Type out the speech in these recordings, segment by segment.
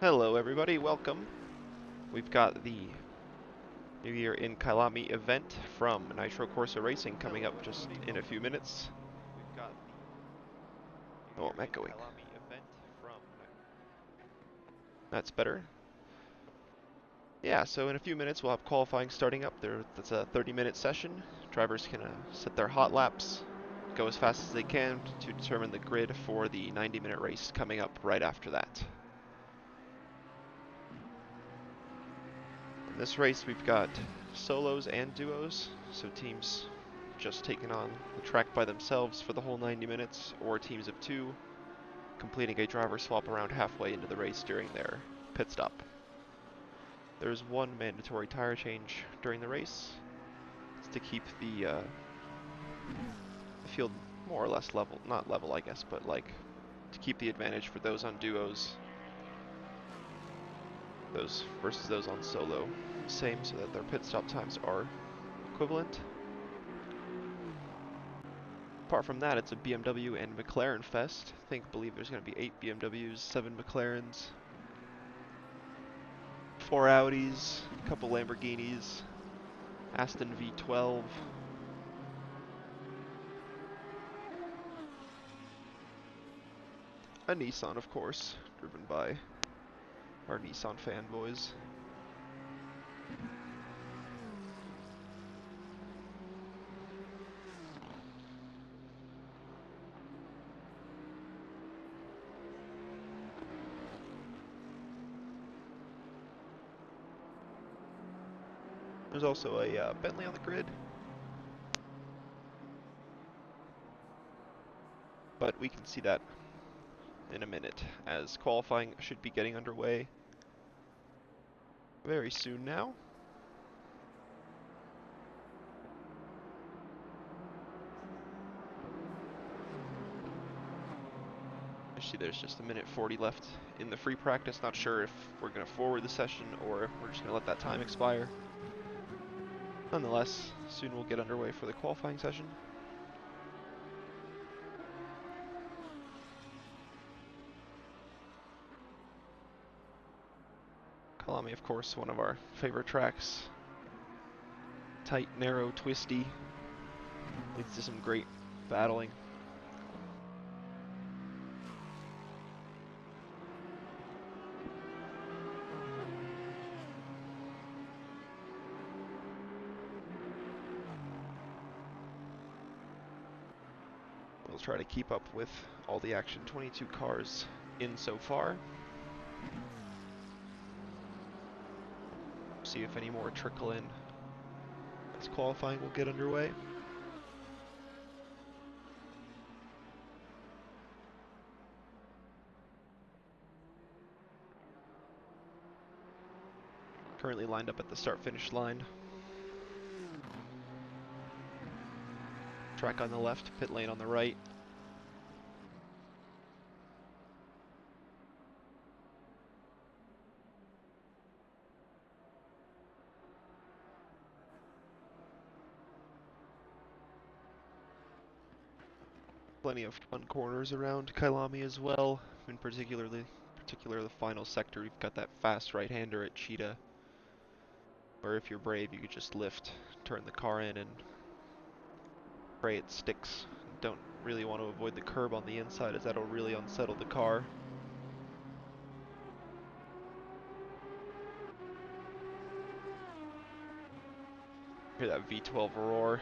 Hello everybody, welcome. We've got the New Year in Kyalami event from Nitro Corsa Racing coming up just in a few minutes. Oh, I'm echoing. That's better. Yeah, so in a few minutes we'll have qualifying starting up. That's a 30-minute session. Drivers can set their hot laps, go as fast as they can to determine the grid for the 90-minute race coming up right after that. In this race we've got solos and duos, so teams just taking on the track by themselves for the whole 90 minutes, or teams of two completing a driver swap around halfway into the race during their pit stop. There's one mandatory tire change during the race. It's to keep the field more or less level, not level I guess, but like to keep the advantage for those on duos, those versus those on solo, same so that their pit stop times are equivalent. Apart from that, it's a BMW and McLaren fest. Believe there's going to be 8 BMWs, 7 McLarens, 4 Audis, a couple Lamborghinis, Aston V12. A Nissan, of course, driven by our Nissan fanboys. There's also a Bentley on the grid, but we can see that in a minute, as qualifying should be getting underway very soon now. I see there's just a minute 40 left in the free practice. Not sure if we're going to forward the session or if we're just going to let that time expire. Nonetheless, soon we'll get underway for the qualifying session. Kyalami, of course, one of our favorite tracks. Tight, narrow, twisty. Leads to some great battling. We'll try to keep up with all the action. 22 cars in so far. See if any more trickle in as qualifying will get underway. Currently lined up at the start-finish line. Track on the left, pit lane on the right. Plenty of fun corners around Kyalami as well. In particular the final sector, we've got that fast right-hander at Cheetah, where if you're brave, you could just lift, turn the car in, and pray it sticks. Don't really want to avoid the curb on the inside, as that'll really unsettle the car. Hear that V12 roar.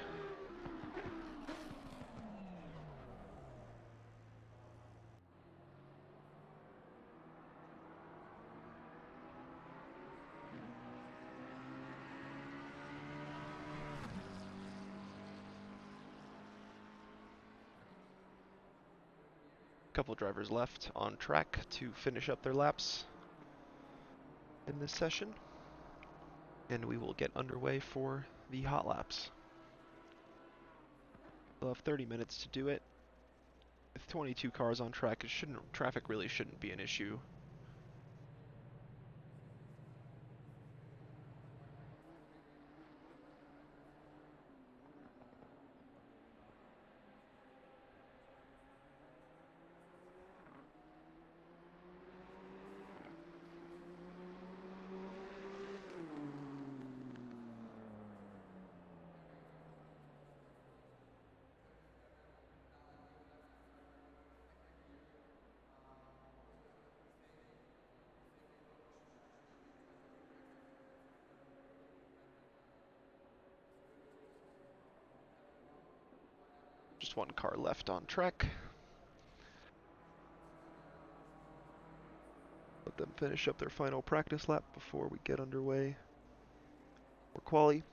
Couple drivers left on track to finish up their laps in this session, and we will get underway for the hot laps. We'll have 30 minutes to do it. With 22 cars on track, traffic really shouldn't be an issue. Just one car left on track. Let them finish up their final practice lap before we get underway for quali.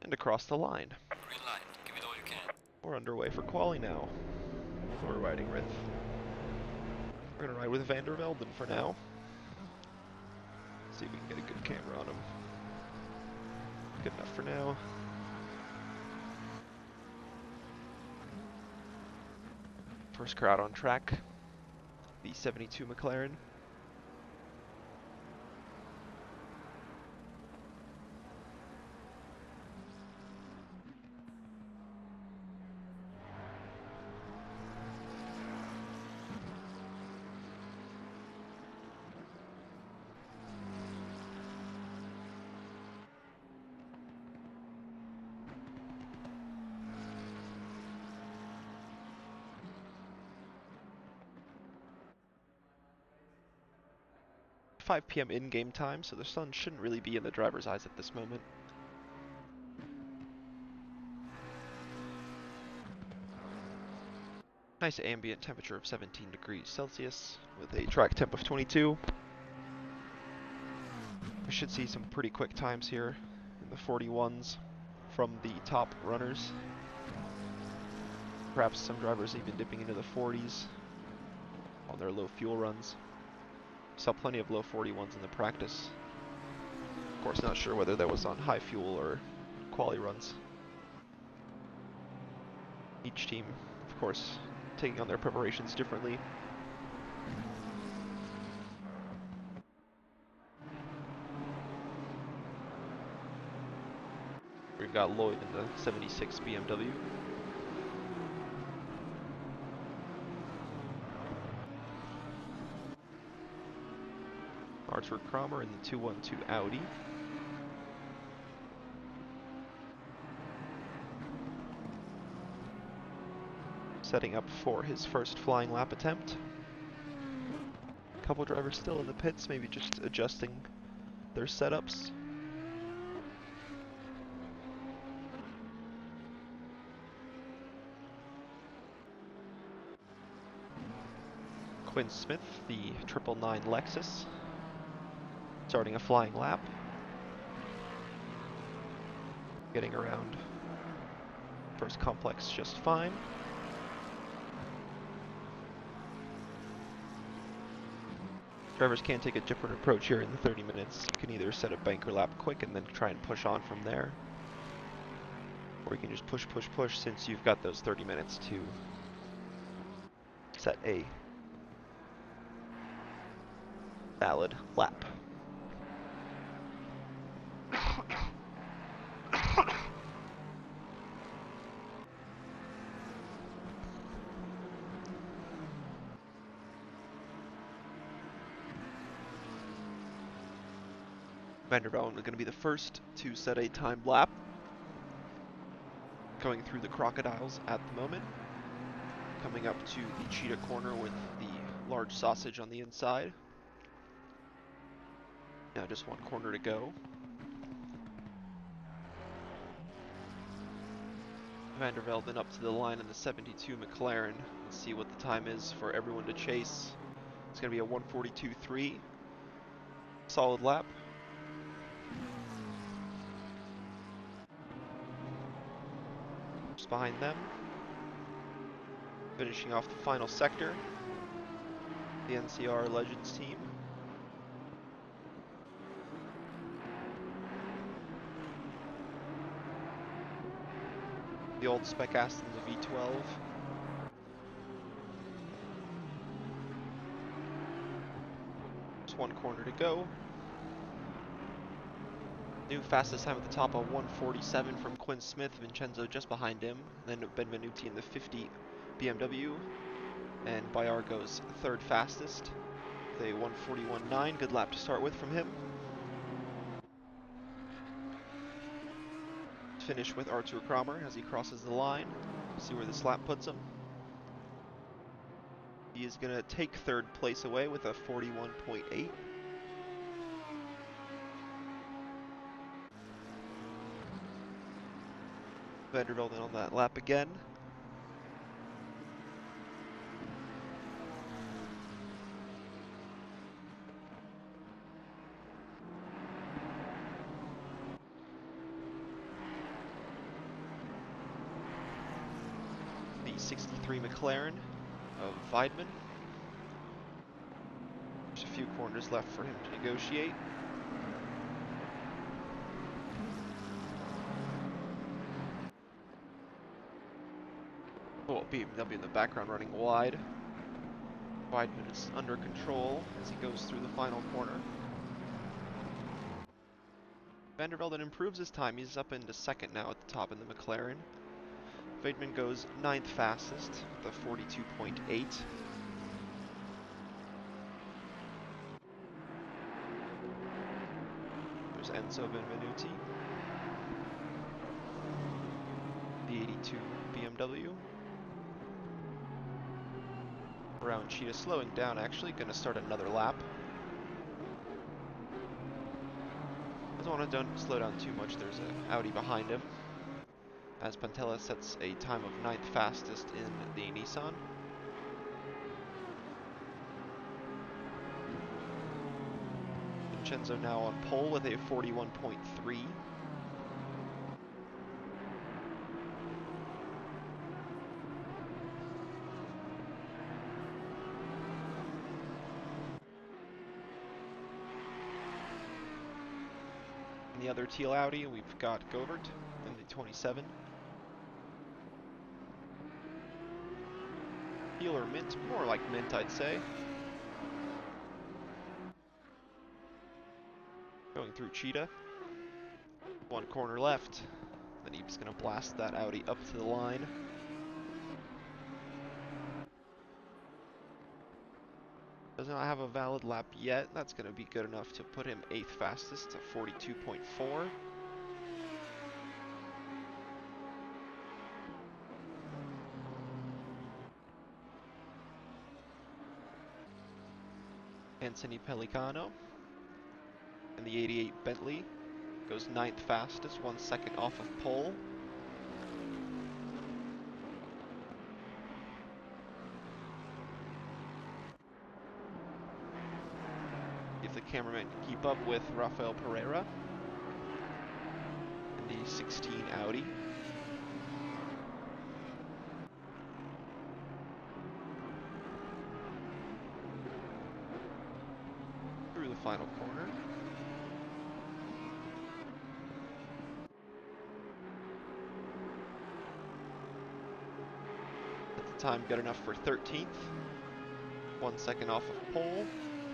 And across the line. Green light, give it all you can. We're underway for quali now. We're riding with... We're gonna ride with Van der Velden for now. See if we can get a good camera on him. Good enough for now. First crowd on track. The 72 McLaren. .5 p.m. in-game time, so the sun shouldn't really be in the driver's eyes at this moment. Nice ambient temperature of 17 degrees Celsius with a track temp of 22. We should see some pretty quick times here in the 41s from the top runners. Perhaps some drivers even dipping into the 40s on their low fuel runs. Saw plenty of low 41s in the practice. Of course, not sure whether that was on high fuel or quali runs. Each team, of course, taking on their preparations differently. We've got Lloyd in the 76 BMW. Arthur Kramer in the 212 Audi. Setting up for his first flying lap attempt. A couple drivers still in the pits, maybe just adjusting their setups. Quinn Smith, the 999 Lexus, starting a flying lap. Getting around first complex just fine. Drivers can take a different approach here in the 30 minutes. You can either set a banker lap quick and then try and push on from there. Or you can just push, push, push since you've got those 30 minutes to set a valid lap. Van der Velden is going to be the first to set a timed lap. Going through the crocodiles at the moment. Coming up to the cheetah corner with the large sausage on the inside. Now just one corner to go. Van der Velden up to the line in the 72 McLaren. Let's see what the time is for everyone to chase. It's going to be a 1:42.3. Solid lap. Just behind them. Finishing off the final sector. The NCR Legends team. The old Spec Aston, the V12. Just one corner to go. New fastest time at the top, a 1:47 from Quinn Smith. Vincenzo just behind him. Then Benvenuti in the 50 BMW. And Bayar goes third fastest with a 1:41.9. Good lap to start with from him. Finish with Artur Kramer as he crosses the line. See where this lap puts him. He is going to take third place away with a 41.8. Vandervelde on that lap again. The 63 McLaren of Weidman. There's a few corners left for him to negotiate. Oh, BMW in the background running wide. Weidman is under control as he goes through the final corner. Vandervelde improves his time. He's up into second now at the top in the McLaren. Weidman goes 9th fastest with a 42.8. There's Enzo Benvenuti, the 82 BMW. Around Cheetah, slowing down actually, gonna start another lap. Doesn't want to slow down too much, there's an Audi behind him. As Pantella sets a time of 9th fastest in the Nissan. Vincenzo now on pole with a 41.3. In the other teal Audi, we've got Govert in the 27. Teal or mint, more like mint I'd say. Going through Cheetah. One corner left. Then he's going to blast that Audi up to the line. Does not have a valid lap yet. That's going to be good enough to put him 8th fastest at 42.4. Anthony Pellicano in the 88 Bentley goes 9th fastest, 1 second off of pole. If the cameraman can keep up with Rafael Pereira in the 16 Audi. Through the final corner. At the time, good enough for 13th. 1 second off of pole.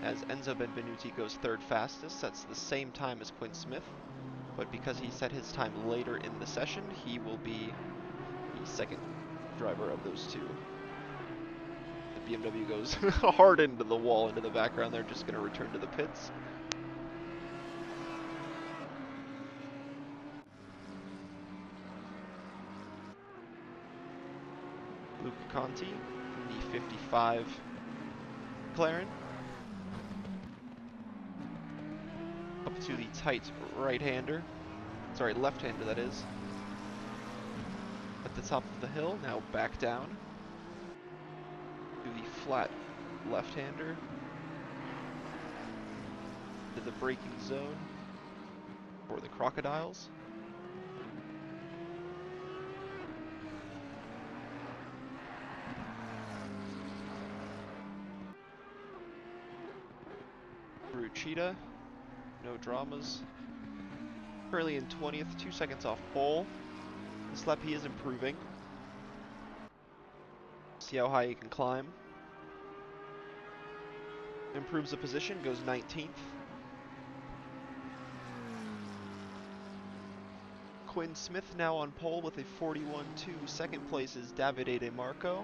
As Enzo Benvenuti goes 3rd fastest, that's the same time as Quinn Smith. But because he set his time later in the session, he will be the second driver of those two. The BMW goes hard into the wall, into the background. They're just going to return to the pits. Luca Conti in the 55 McLaren. Up to the tight right-hander. Sorry, left-hander that is. At the top of the hill, now back down. To the flat left-hander. To the braking zone for the Crocodiles. Through Cheetah. No dramas. Currently in 20th, 2 seconds off pole. This lap he is improving. See how high he can climb. Improves the position, goes 19th. Quinn Smith now on pole with a 41.2. Second place is Davide De Marco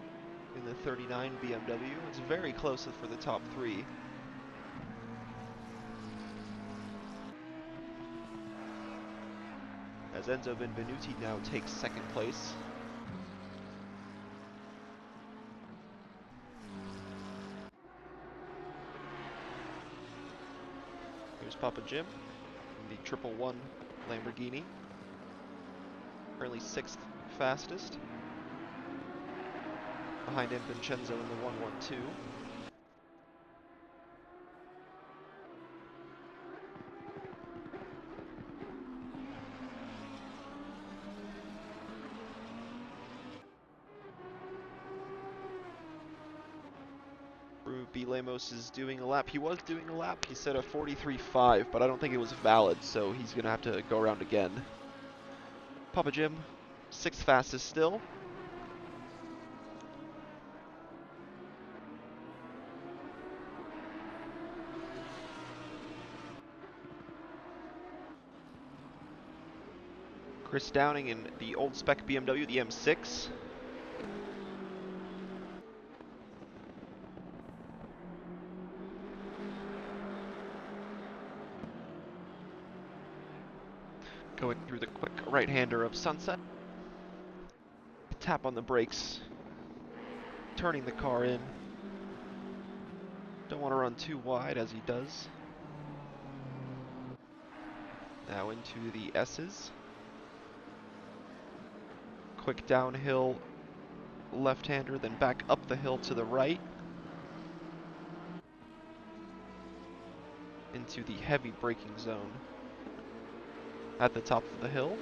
in the 39 BMW. It's very close for the top three. As Enzo Benvenuti now takes 2nd place. Here's Papa Jim in the 111 Lamborghini. Currently 6th fastest. Behind him, Vincenzo in the 112. B. Lemos is doing a lap. He was doing a lap. He said a 43.5, but I don't think it was valid, so he's going to have to go around again. Papa Jim, 6th fastest still. Chris Downing in the old spec BMW, the M6. Going through the quick right-hander of Sunset. Tap on the brakes. Turning the car in. Don't want to run too wide as he does. Now into the S's. Quick downhill left-hander, then back up the hill to the right. Into the heavy braking zone at the top of the hill.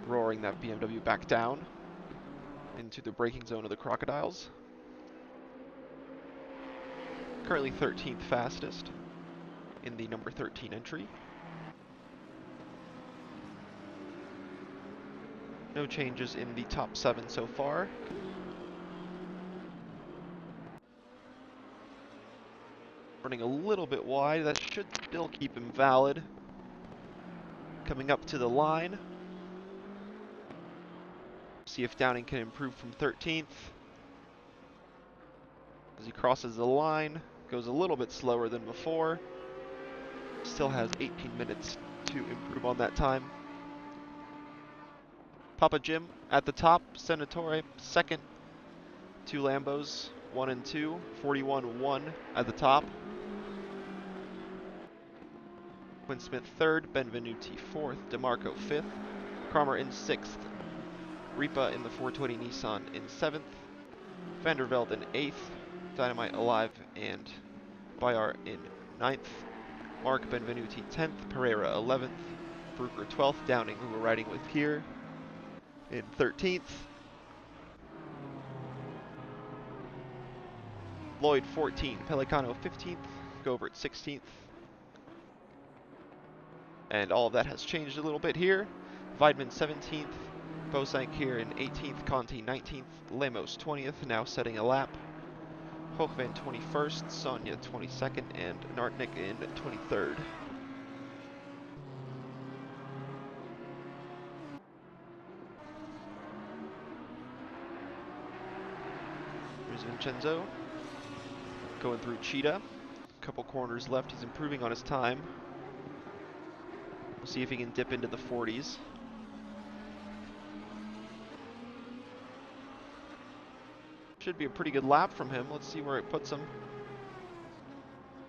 Roaring that BMW back down into the braking zone of the Crocodiles. Currently 13th fastest in the number 13 entry. No changes in the top 7 so far. Running a little bit wide, that should still keep him valid. Coming up to the line. See if Downing can improve from 13th. As he crosses the line, goes a little bit slower than before. Still has 18 minutes to improve on that time. Papa Jim at the top, Senatore second, 2 Lambos, 1 and 2, 41-1 at the top. Quinn Smith third, Benvenuti fourth, DeMarco fifth, Kramer in sixth, Ripa in the 420 Nissan in seventh, Vandervelde in eighth, Dynamite Alive and Bayar in ninth, Mark Benvenuti 10th, Pereira 11th, Bruker 12th, Downing, who we're riding with here, in 13th, Lloyd 14th, Pelicano 15th, Govert 16th, and all of that has changed a little bit here. Weidman 17th, Bosank here in 18th, Conti 19th, Lemos 20th, now setting a lap, Hochvan 21st, Sonia 22nd, and Nartnik in 23rd. Here's Vincenzo, going through Cheetah. Couple corners left, he's improving on his time. We'll see if he can dip into the 40s. Should be a pretty good lap from him. Let's see where it puts him.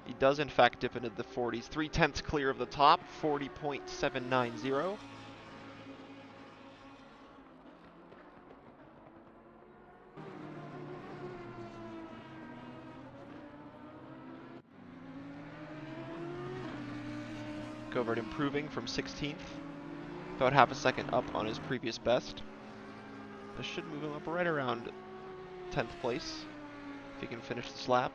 He does in fact dip into the 40s. 3/10 clear of the top, 40.790. Govert improving from 16th. About half a second up on his previous best. This should move him up right around 10th place if he can finish this lap.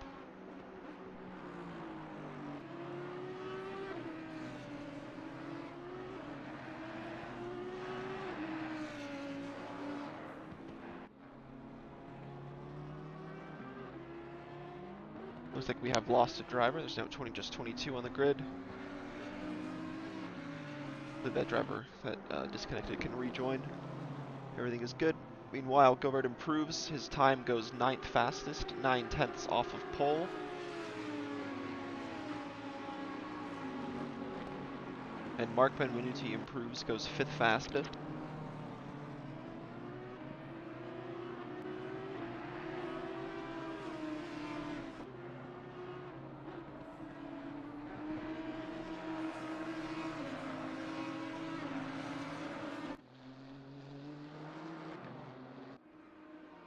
Looks like we have lost a driver. There's now just 22 on the grid. That driver that disconnected can rejoin. Everything is good. Meanwhile, Govert improves. His time goes 9th fastest, 9/10 off of pole. And Mark Benvenuti improves, goes 5th fastest.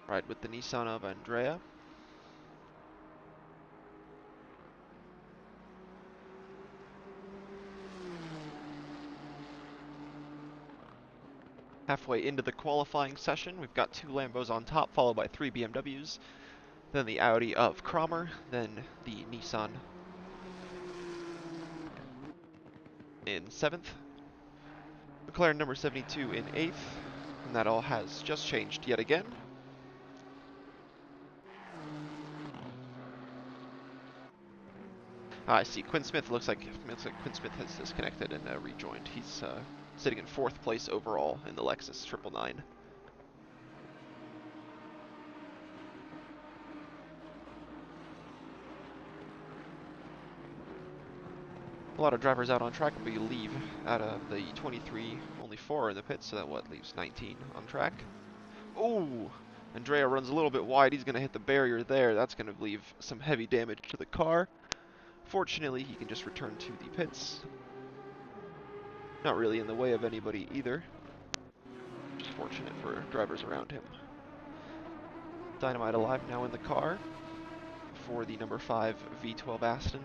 Ride with the Nissan of Andrea. Halfway into the qualifying session, we've got 2 Lambos on top, followed by 3 BMWs, then the Audi of Cromer, then the Nissan in 7th, McLaren number 72 in 8th, and that all has just changed yet again. I see Quinn Smith looks like Quinn Smith has disconnected and rejoined. He's sitting in 4th place overall in the Lexus 999. A lot of drivers out on track, I believe. Out of the 23, only 4 in the pits, so that leaves 19 on track. Oh! Andrea runs a little bit wide. He's going to hit the barrier there. That's going to leave some heavy damage to the car. Fortunately, he can just return to the pits. Not really in the way of anybody either. Just fortunate for drivers around him. Dynamite alive now in the car for the number 5 V12 Aston.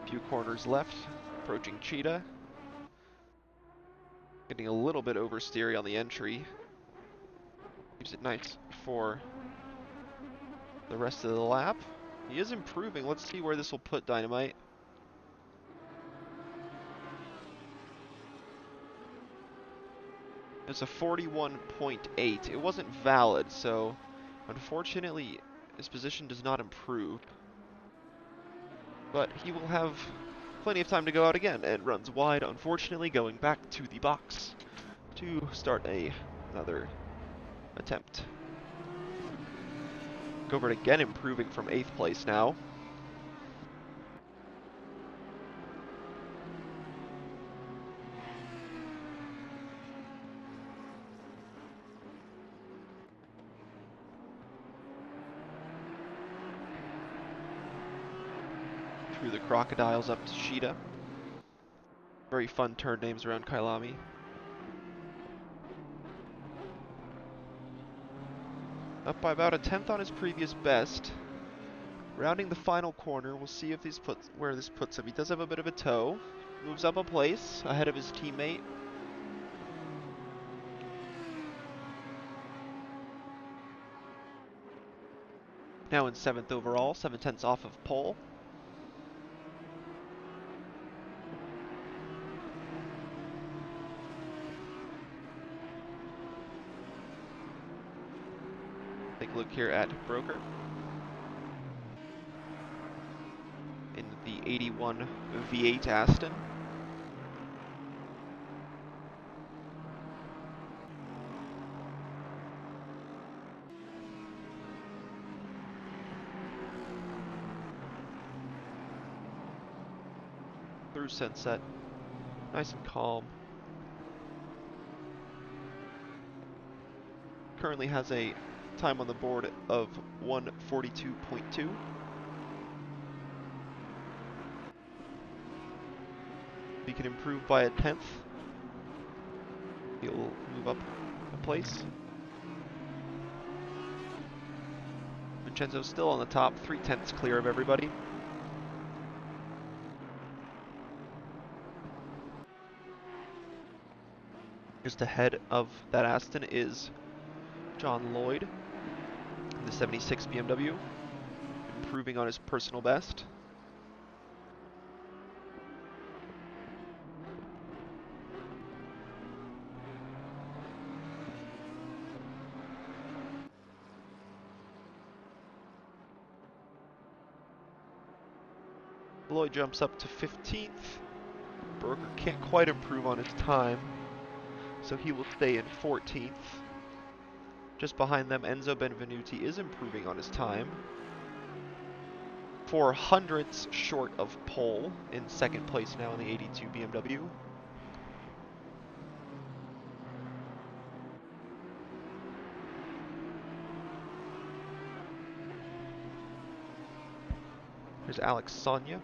Few corners left, approaching Cheetah. Getting a little bit oversteery on the entry. Keeps it nice for the rest of the lap. He is improving. Let's see where this will put Dynamite. It's a 41.8. It wasn't valid, so unfortunately his position does not improve. But he will have plenty of time to go out again, and runs wide, unfortunately, going back to the box to start another attempt. Govert again improving from 8th place now. Through the Crocodiles up to Sheeta. Very fun turn names around Kyalami. Up by about a 10th on his previous best. Rounding the final corner, we'll see if where this puts him. He does have a bit of a toe. Moves up a place ahead of his teammate. Now in 7th overall, 7/10 off of pole. Take a look here at Broker. In the 81 V8 Aston. Through Sunset. Nice and calm. Currently has a time on the board of 1:42.2. He can improve by a 10th. He'll move up a place. Vincenzo's still on the top, 3/10 clear of everybody. Just ahead of that Aston is John Lloyd in the 76 BMW, improving on his personal best. Lloyd jumps up to 15th. Broker can't quite improve on his time, so he will stay in 14th. Just behind them, Enzo Benvenuti is improving on his time. 4 hundredths short of pole in 2nd place now in the 82 BMW. Here's Alex Sonia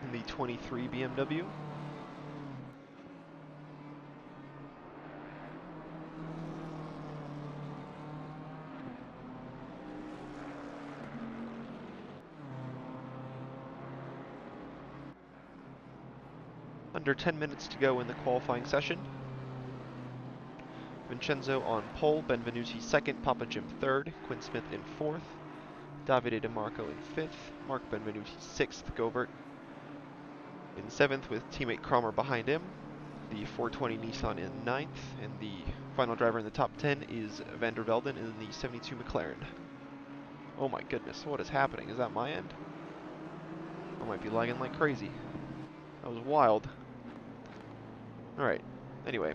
in the 23 BMW. Under 10 minutes to go in the qualifying session. Vincenzo on pole, Benvenuti second, Papa Jim third, Quinn Smith in fourth, Davide DeMarco in fifth, Mark Benvenuti sixth, Govert in seventh with teammate Cromer behind him, the 420 Nissan in ninth, and the final driver in the top 10 is Van der Velden in the 72 McLaren. Oh my goodness, what is happening? Is that my end? I might be lagging like crazy. That was wild. Alright, anyway.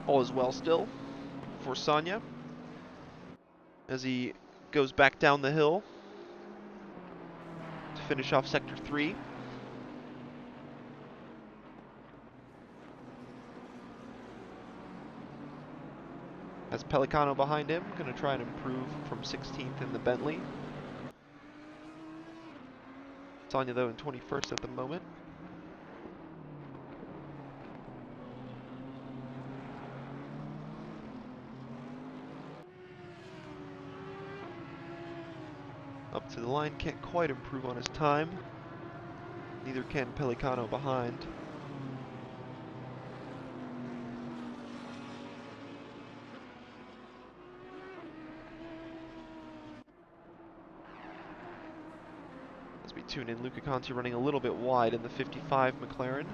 All is well still for Sonia as he goes back down the hill to finish off Sector 3. Has Pelicano behind him, going to try and improve from 16th in the Bentley. Sonia though in 21st at the moment. Up to the line, can't quite improve on his time. Neither can Pelicano behind. As we tune in, Luca Conti running a little bit wide in the 55 McLaren.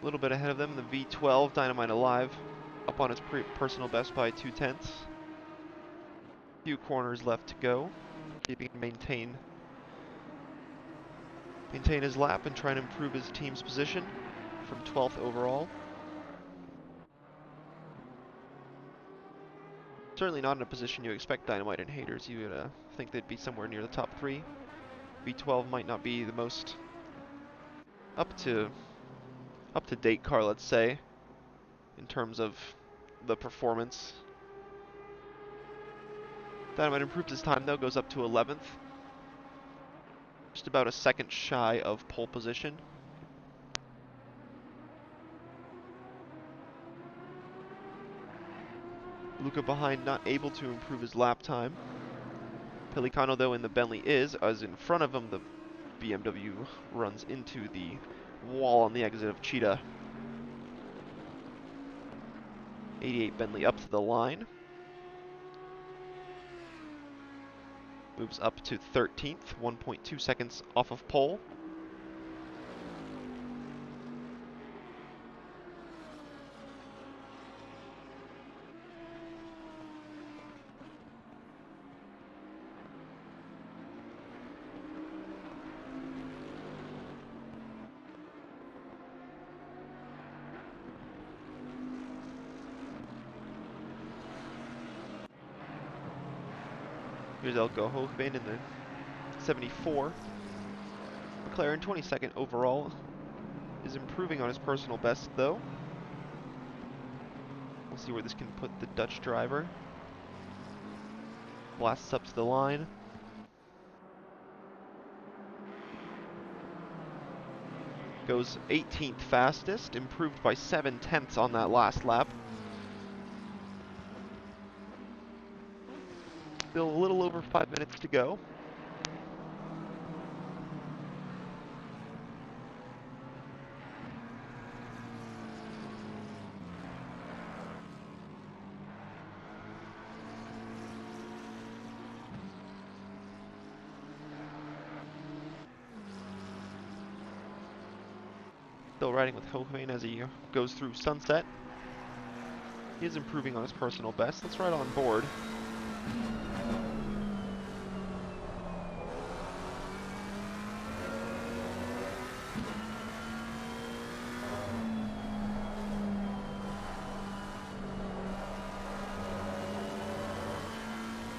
A little bit ahead of them, the V12 Dynamite Alive, up on its personal best by 2/10. Few corners left to go. Keeping maintain his lap and try and improve his team's position from 12th overall. Certainly not in a position you expect Dynamite and haters. You would think they'd be somewhere near the top 3. V12 might not be the most up to date car, let's say, in terms of the performance. Dynamite improves his time though, goes up to 11th. Just about a second shy of pole position. Luca behind, not able to improve his lap time. Pelicano though in the Bentley is, as in front of him the BMW runs into the wall on the exit of Cheetah. 88 Bentley up to the line. Moves up to 13th, 1.2 seconds off of pole. Here's Elko Hochbein in the 74. McLaren 22nd overall. Is improving on his personal best though. We'll see where this can put the Dutch driver. Blasts up to the line. Goes 18th fastest, improved by 7/10 on that last lap. Still a little over 5 minutes to go. Still riding with Hochbein as he goes through Sunset. He is improving on his personal best. Let's ride on board.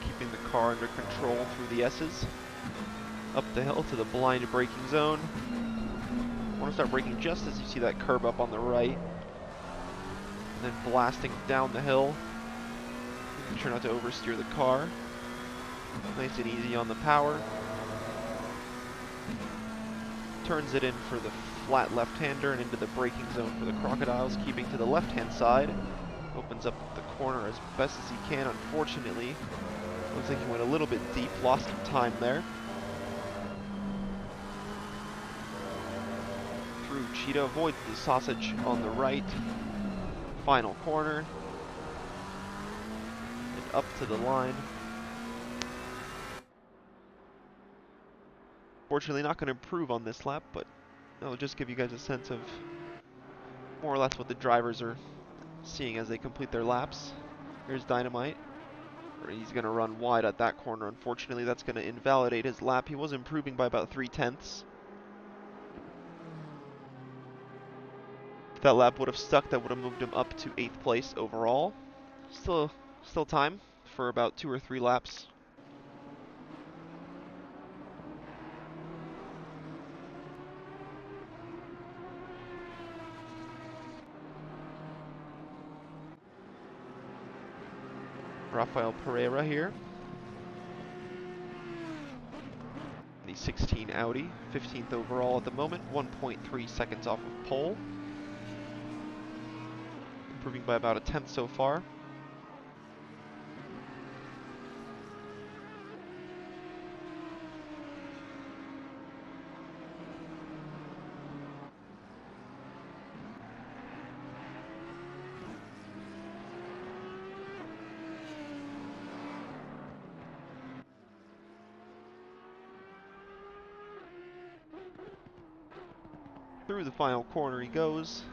Keeping the car under control through the S's. Up the hill to the blind braking zone. Want to start braking just as you see that curb up on the right. And then blasting down the hill. Making sure not to oversteer the car. Nice and easy on the power. Turns it in for the flat left-hander and into the braking zone for the crocodiles, keeping to the left-hand side. Opens up the corner as best as he can, unfortunately. Looks like he went a little bit deep, lost some time there. Through Cheetah, avoids the sausage on the right. Final corner. And up to the line. Fortunately not going to improve on this lap, but I'll just give you guys a sense of more or less what the drivers are seeing as they complete their laps. Here's Dynamite. He's going to run wide at that corner. Unfortunately, that's going to invalidate his lap. He was improving by about 3/10. If that lap would have stuck, that would have moved him up to 8th place overall. Still time for about 2 or 3 laps. Rafael Pereira here. The 16 Audi, 15th overall at the moment, 1.3 seconds off of pole. Improving by about 1/10 so far. Through the final corner he goes.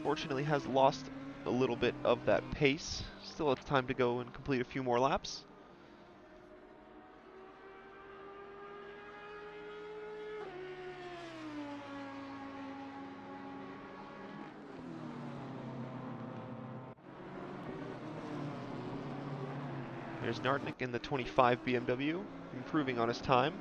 Fortunately has lost a little bit of that pace. Still has time to go and complete a few more laps. There's Nardnik in the 25 BMW, improving on his time.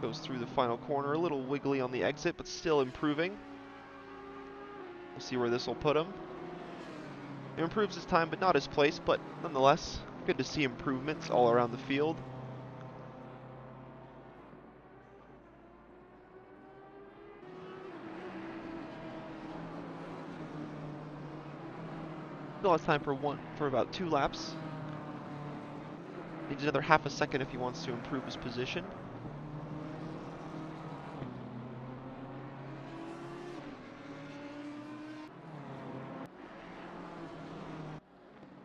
Goes through the final corner, a little wiggly on the exit, but still improving. We'll see where this will put him. It improves his time, but not his place, but nonetheless, good to see improvements all around the field. Still has time for about 2 laps. Needs another half a second if he wants to improve his position.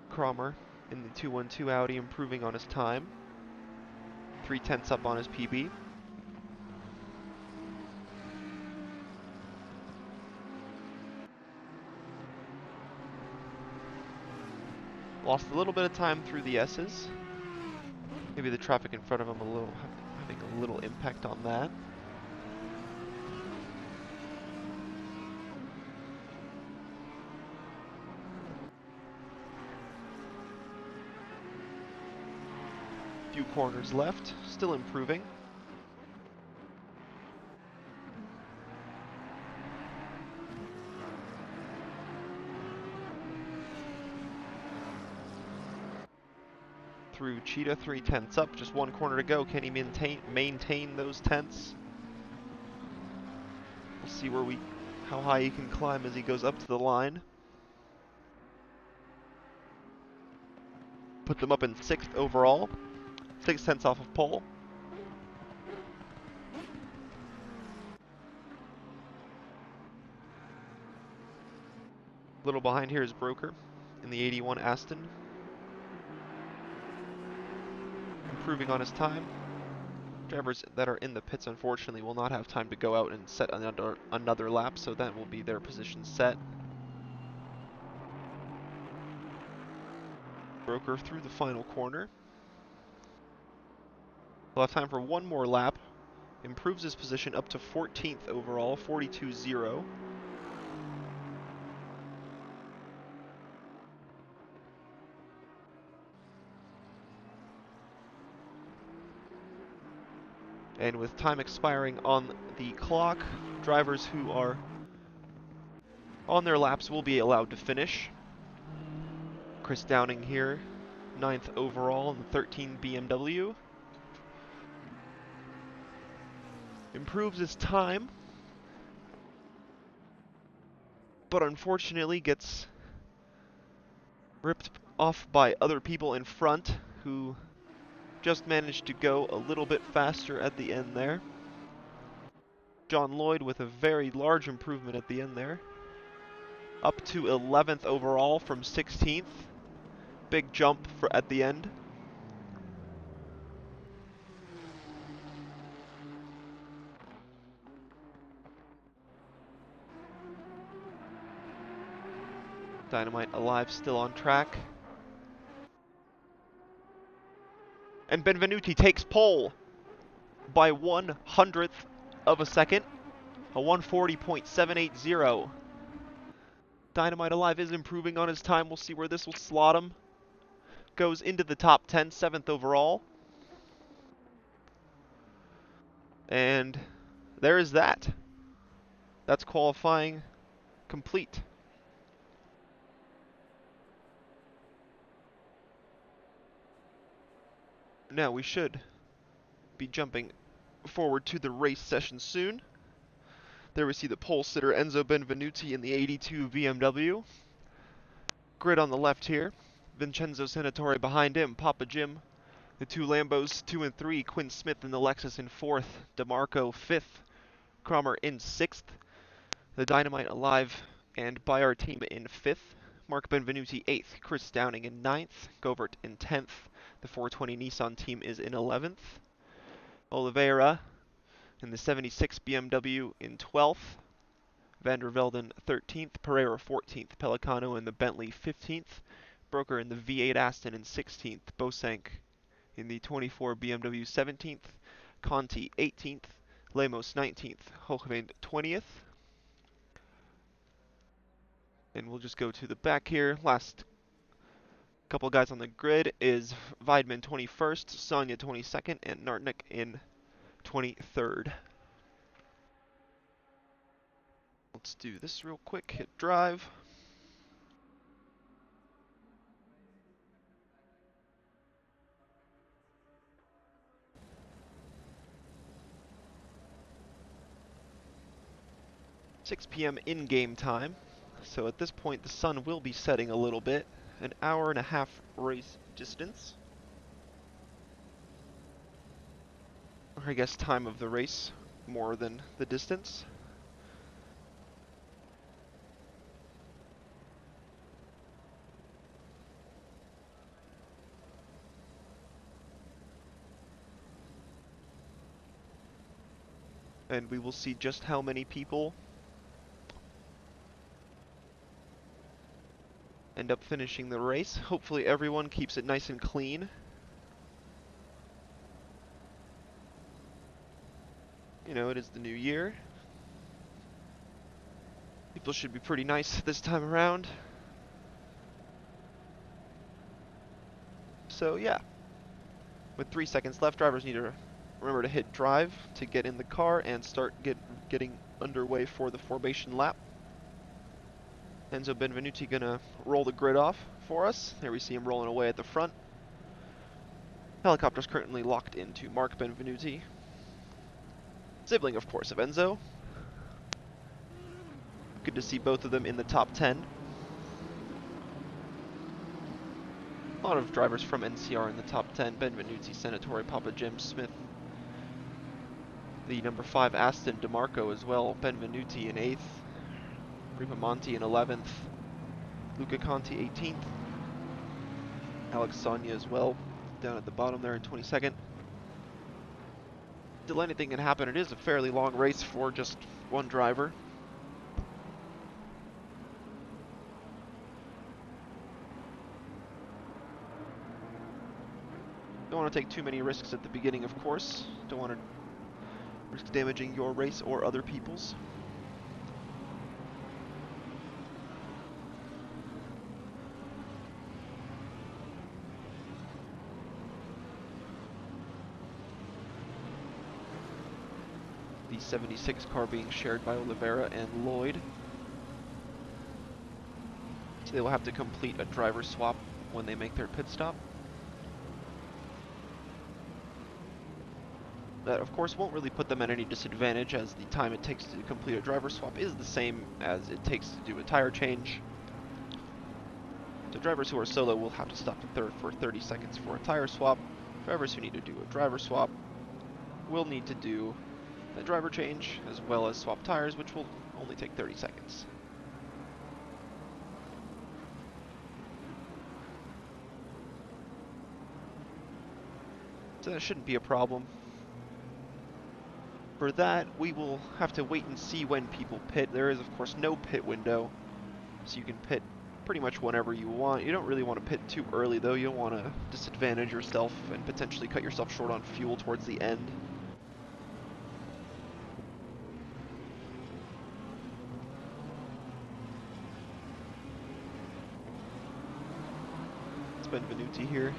Cromer in the 212 Audi, improving on his time. 3/10 up on his PB. Lost a little bit of time through the S's. Maybe the traffic in front of him having a little impact on that. Few corners left, still improving. Through Cheetah, 3/10 up, just 1 corner to go. Can he maintain those tenths? We'll see how high he can climb as he goes up to the line. Put them up in 6th overall, 6/10 off of pole. A little behind here is Broker in the 81 Aston. Improving on his time. Drivers that are in the pits, unfortunately, will not have time to go out and set another lap, so that will be their position set. Broker through the final corner. He'll have time for 1 more lap. Improves his position up to 14th overall, 42.0. And with time expiring on the clock, drivers who are on their laps will be allowed to finish. Chris Downing here, 9th overall in the 13 BMW. Improves his time, but unfortunately gets ripped off by other people in front who just managed to go a little bit faster at the end there. John Lloyd with a very large improvement at the end there. Up to 11th overall from 16th. Big jump at the end. Dynamite Alive still on track. And Benvenuti takes pole by 1/100th of a second. A 140.780. Dynamite Alive is improving on his time. We'll see where this will slot him. Goes into the top 10, 7th overall. And there is that. That's qualifying complete. Now we should be jumping forward to the race session soon. There we see the pole sitter Enzo Benvenuti in the 82 BMW. Grid on the left here. Vincenzo Senatore behind him. Papa Jim. The two Lambos 2 and 3. Quinn Smith in the Lexus in 4th. DeMarco 5th. Cromer in 6th. The Dynamite Alive and Bayard team in 5th. Mark Benvenuti 8th. Chris Downing in 9th. Govert in 10th. The 420 Nissan team is in 11th. Oliveira in the 76 BMW in 12th. Van der Velden 13th, Pereira 14th, Pelicano in the Bentley 15th, Broker in the V8 Aston in 16th, Bosank in the 24 BMW 17th, Conti 18th, Lemos 19th, Hochvand 20th. And we'll just go to the back here. Last couple guys on the grid is Weidman 21st, Sonia 22nd, and Nartnik in 23rd. Let's do this real quick, hit drive. $6 p.m. in-game time. So at this point the sun will be setting a little bit. An hour and a half race distance. Or I guess time of the race more than the distance. And we will see just how many people end up finishing the race. Hopefully everyone keeps it nice and clean. You know, it is the new year. People should be pretty nice this time around. So yeah, with 3 seconds left, drivers need to remember to hit drive to get in the car and start getting underway for the formation lap. Enzo Benvenuti gonna roll the grid off for us. There we see him rolling away at the front. Helicopter's currently locked into Mark Benvenuti. Sibling, of course, of Enzo. Good to see both of them in the top 10. A lot of drivers from NCR in the top 10. Benvenuti, Senatore, Papa Jim, Smith. The number 5 Aston DeMarco as well. Benvenuti in 8th. Ripamonti in 11th. Luca Conti 18th. Alex Sonia as well, down at the bottom there in 22nd. Still anything can happen. It is a fairly long race for just one driver. Don't want to take too many risks at the beginning, of course. Don't want to risk damaging your race or other people's. The 76 car being shared by Oliveira and Lloyd. So they will have to complete a driver swap when they make their pit stop. That, of course, won't really put them at any disadvantage, as the time it takes to complete a driver swap is the same as it takes to do a tire change. So drivers who are solo will have to stop for 30 seconds for a tire swap. Drivers who need to do a driver swap will need to do a driver change, as well as swap tires, which will only take 30 seconds. So that shouldn't be a problem. For that, we will have to wait and see when people pit. There is, of course, no pit window, so you can pit pretty much whenever you want. You don't really want to pit too early, though. You don't want to disadvantage yourself and potentially cut yourself short on fuel towards the end. It's Benvenuti here.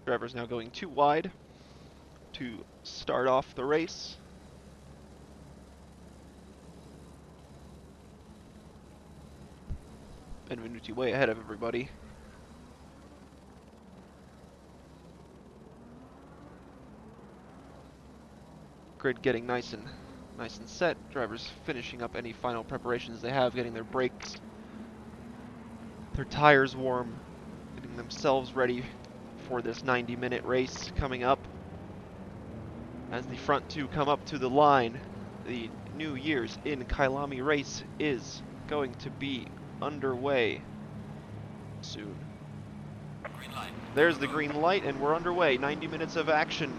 Driver's now going too wide to start off the race. Benvenuti way ahead of everybody. Grid getting nice and set. Drivers finishing up any final preparations they have, getting their brakes, their tires warm, getting themselves ready for this 90-minute race coming up. As the front two come up to the line, the New Year's in Kyalami race is going to be underway soon. Green light. There's the green light, and we're underway. 90 minutes of action.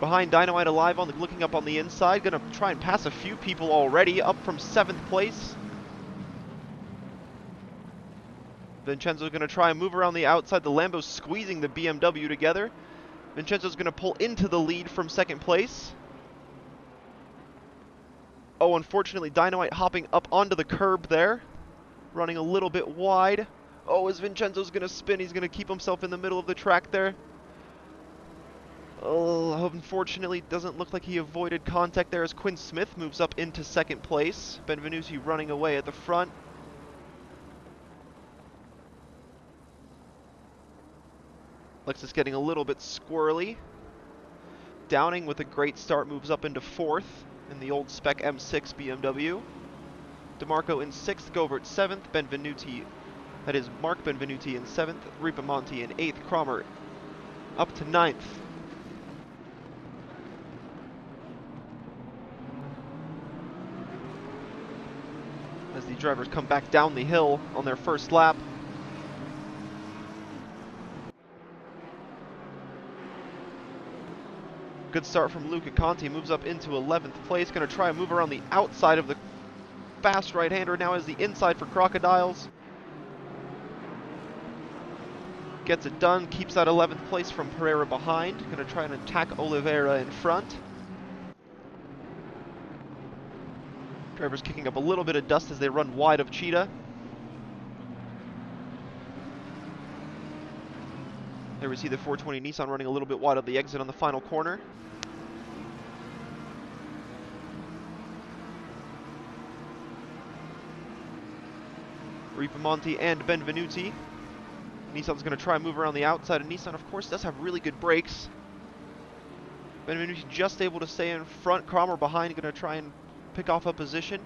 Behind Dynamite alive, looking up on the inside. Gonna try and pass a few people already, up from 7th place. Vincenzo's gonna try and move around the outside. The Lambo's squeezing the BMW together. Vincenzo's gonna pull into the lead from 2nd place. Oh, unfortunately, Dynamite hopping up onto the curb there. Running a little bit wide. Oh, as Vincenzo's gonna spin, he's gonna keep himself in the middle of the track there. Oh, unfortunately, doesn't look like he avoided contact there as Quinn Smith moves up into 2nd place. Benvenuti running away at the front. Lexus getting a little bit squirrely. Downing with a great start moves up into 4th in the old spec M6 BMW. DeMarco in 6th, Govert 7th, Benvenuti, that is Mark Benvenuti in 7th, Ripamonti in 8th, Cromer up to 9th. As the drivers come back down the hill on their first lap. Good start from Luca Conti, moves up into 11th place, going to try and move around the outside of the fast right-hander, now is the inside for Crocodiles. Gets it done, keeps that 11th place from Pereira behind, going to try and attack Oliveira in front. Drivers kicking up a little bit of dust as they run wide of Cheetah. There we see the 420 Nissan running a little bit wide of the exit on the final corner. Ripamonti and Benvenuti. Nissan's going to try and move around the outside, and Nissan, of course, does have really good brakes. Benvenuti just able to stay in front. Cromer behind, going to try and pick off a position.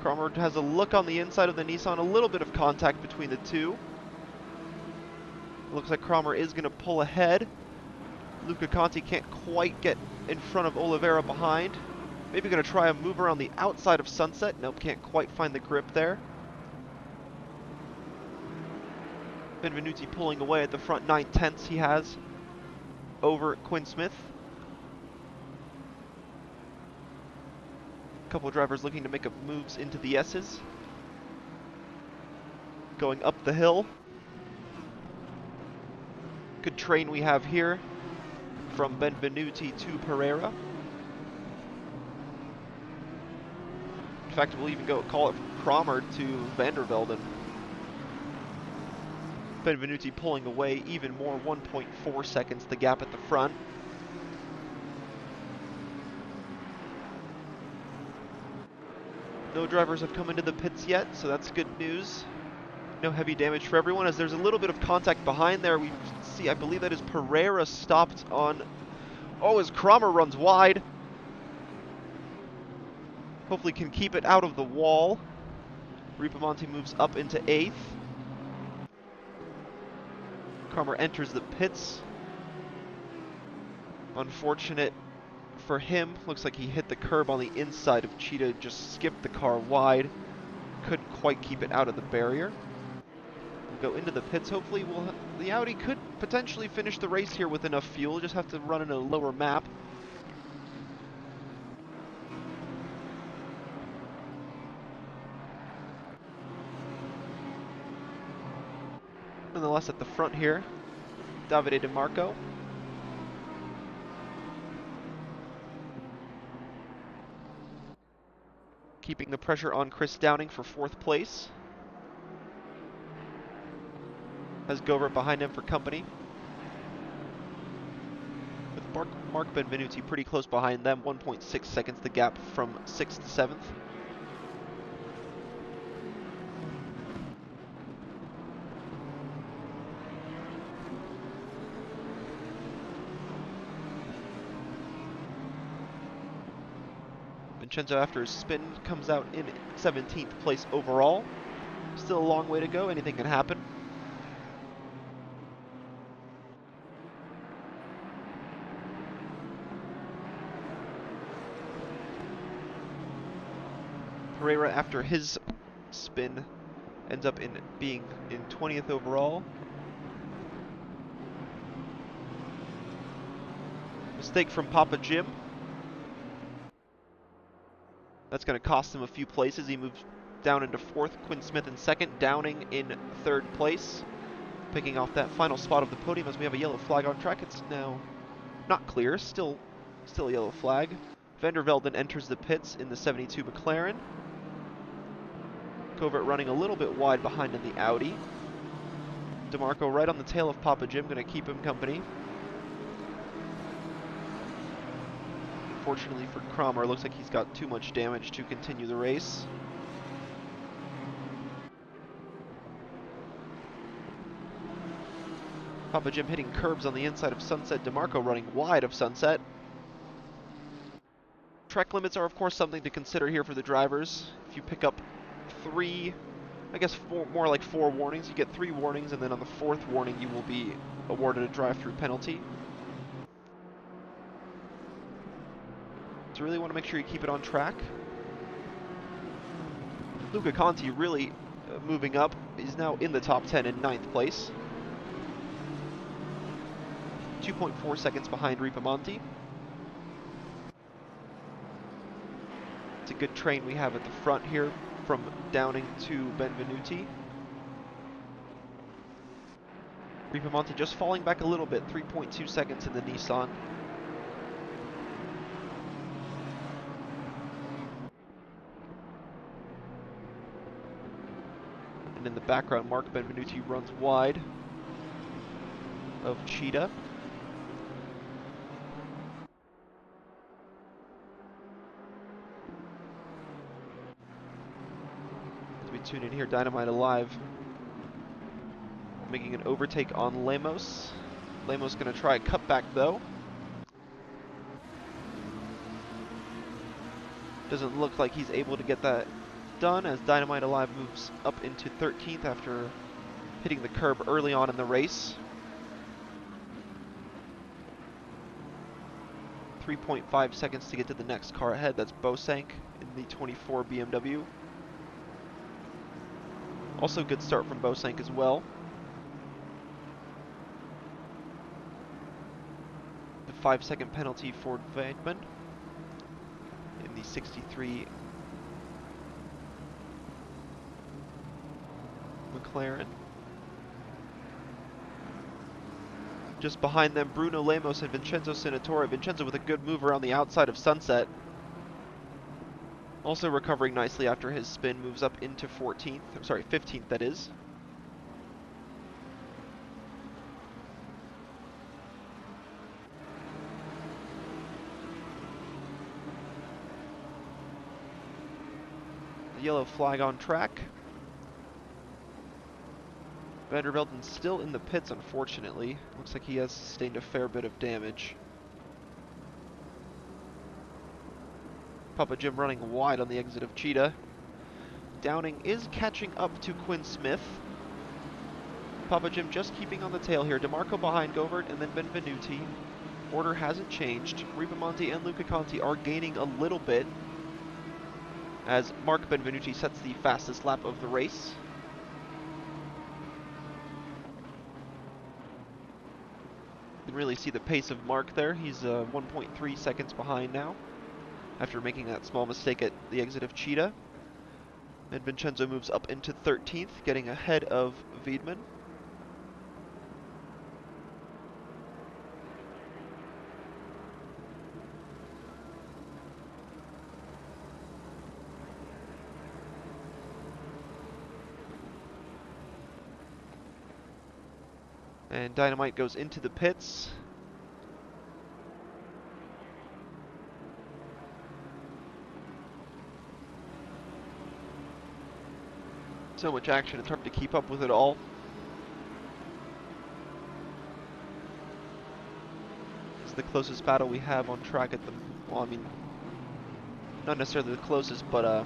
Cromer has a look on the inside of the Nissan, a little bit of contact between the two. Looks like Cromer is going to pull ahead. Luca Conti can't quite get in front of Oliveira behind. Maybe going to try and move around the outside of Sunset. Nope, can't quite find the grip there. Benvenuti pulling away at the front, 9/10 he has over Quinn Smith. A couple drivers looking to make up moves into the S's. Going up the hill. Good train we have here from Benvenuti to Pereira. In fact, we'll even call it from Cromer to Vandervelden. Benvenuti pulling away even more, 1.4 seconds the gap at the front. No drivers have come into the pits yet, so that's good news. No heavy damage for everyone, as there's a little bit of contact behind there. We see, I believe that is Pereira stopped on... Oh, as Cromer runs wide. Hopefully can keep it out of the wall. Ripamonti moves up into 8th. Cromer enters the pits. Unfortunate for him. Looks like he hit the curb on the inside of Cheetah, just skipped the car wide. Couldn't quite keep it out of the barrier. We'll go into the pits. Hopefully the Audi could potentially finish the race here with enough fuel. Just have to run in a lower map. Nonetheless, at the front here, Davide DeMarco. Keeping the pressure on Chris Downing for 4th place. Has Govert behind him for company. With Mark Benvenuti pretty close behind them, 1.6 seconds the gap from 6th to 7th. Vincenzo, after his spin, comes out in 17th place overall. Still a long way to go, anything can happen. Pereira, after his spin, ends up being in 20th overall. Mistake from Papa Jim. That's going to cost him a few places. He moves down into 4th, Quinn Smith in 2nd, Downing in 3rd place. Picking off that final spot of the podium as we have a yellow flag on track. It's now not clear, still a yellow flag. Vandervelden enters the pits in the 72 McLaren. Covert running a little bit wide behind in the Audi. DeMarco right on the tail of Papa Jim, going to keep him company. Unfortunately for Cromer, looks like he's got too much damage to continue the race. Papa Jim hitting curbs on the inside of Sunset. DeMarco running wide of Sunset. Track limits are, of course, something to consider here for the drivers. If you pick up 3, I guess more like 4 warnings, you get 3 warnings, and then on the 4th warning you will be awarded a drive-through penalty. So really want to make sure you keep it on track. Luca Conti really moving up. He's now in the top 10 in 9th place. 2.4 seconds behind Ripamonti. It's a good train we have at the front here from Downing to Benvenuti. Ripamonti just falling back a little bit, 3.2 seconds in the Nissan. And in the background, Mark Benvenuti runs wide of Cheetah. As we tune in here, Dynamite Alive making an overtake on Lemos. Lemos going to try a cutback though. Doesn't look like he's able to get that done as Dynamite Alive moves up into 13th after hitting the curb early on in the race. 3.5 seconds to get to the next car ahead. That's Bosank in the 24 BMW. Also good start from Bosank as well. The 5-second penalty for Weidman in the 63 McLaren. Just behind them, Bruno Lemos and Vincenzo Senatore. Vincenzo with a good move around the outside of Sunset. Also recovering nicely after his spin, moves up into 14th. I'm sorry, 15th that is. The yellow flag on track. Vandervelden still in the pits, unfortunately. Looks like he has sustained a fair bit of damage. Papa Jim running wide on the exit of Cheetah. Downing is catching up to Quinn Smith. Papa Jim just keeping on the tail here. DeMarco behind Govert and then Benvenuti. Order hasn't changed. Ribamonte and Luca Conti are gaining a little bit as Mark Benvenuti sets the fastest lap of the race. You can really see the pace of Mark there. He's 1.3 seconds behind now after making that small mistake at the exit of Cheetah. And Vincenzo moves up into 13th, getting ahead of Wiedmann. And Dynamite goes into the pits. So much action, it's hard to keep up with it all. It's the closest battle we have on track at the... Well, I mean, not necessarily the closest, but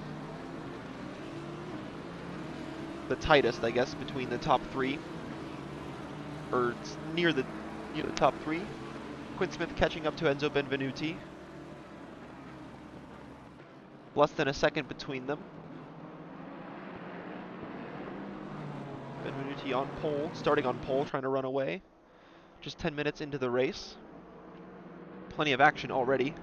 the tightest, I guess, between the top three. Or near the top three. Quinn Smith catching up to Enzo Benvenuti. Less than a second between them. Benvenuti on pole, starting on pole, trying to run away. Just 10 minutes into the race. Plenty of action already.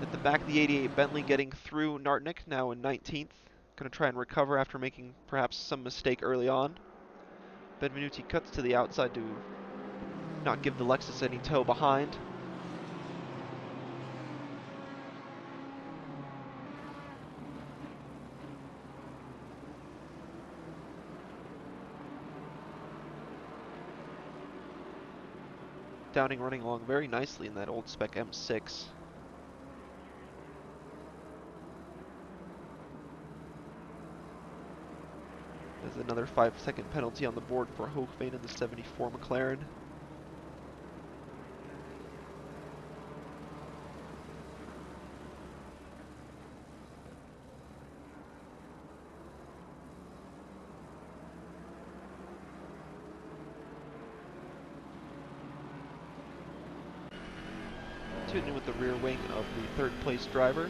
At the back, the 88 Bentley getting through Nartnik, now in 19th. Going to try and recover after making perhaps some mistake early on. Benvenuti cuts to the outside to not give the Lexus any tow behind. Downing running along very nicely in that old spec M6. There's another 5-second penalty on the board for Hoogveen in the 74 McLaren. Tooting with the rear wing of the third place driver.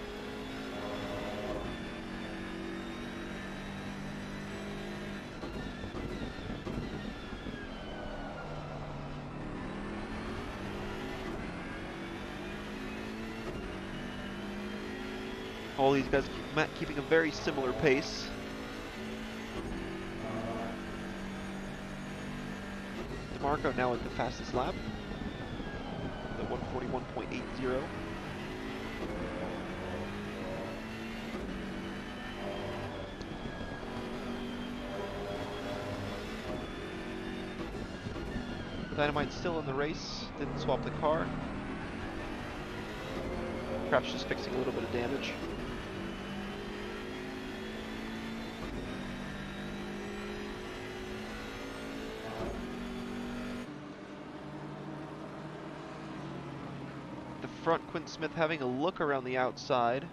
All these guys keeping a very similar pace. DeMarco now at the fastest lap. The 141.80. Dynamite still in the race, didn't swap the car. Perhaps just fixing a little bit of damage. The front, Quinn Smith having a look around the outside.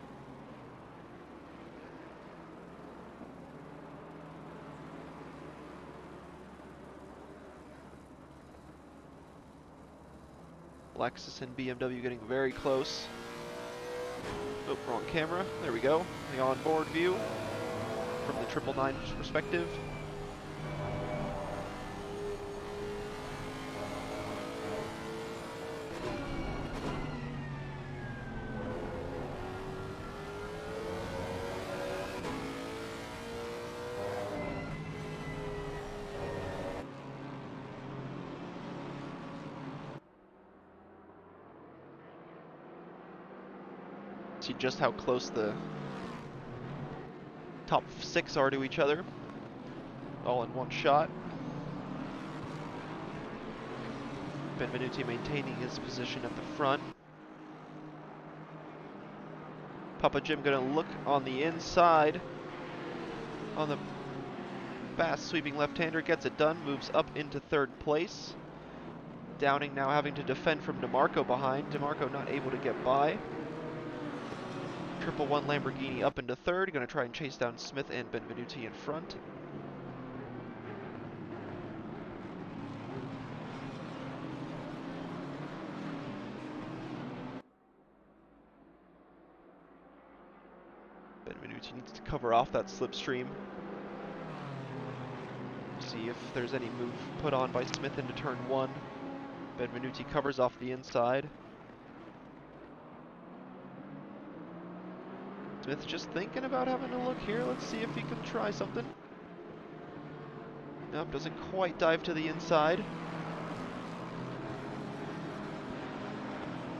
Lexus and BMW getting very close. Oh, wrong camera. There we go. The onboard view from the 999 perspective. see just how close the top 6 are to each other, all in one shot. Benvenuti maintaining his position at the front. Papa Jim gonna look on the inside on the fast sweeping left-hander, gets it done, moves up into 3rd place. Downing now having to defend from DeMarco behind. DeMarco not able to get by. 111 Lamborghini up into 3rd, gonna try and chase down Smith and Benvenuti in front. Benvenuti needs to cover off that slipstream. See if there's any move put on by Smith into turn 1. Benvenuti covers off the inside. Smith just thinking about having a look here. Let's see if he can try something. Nope, doesn't quite dive to the inside.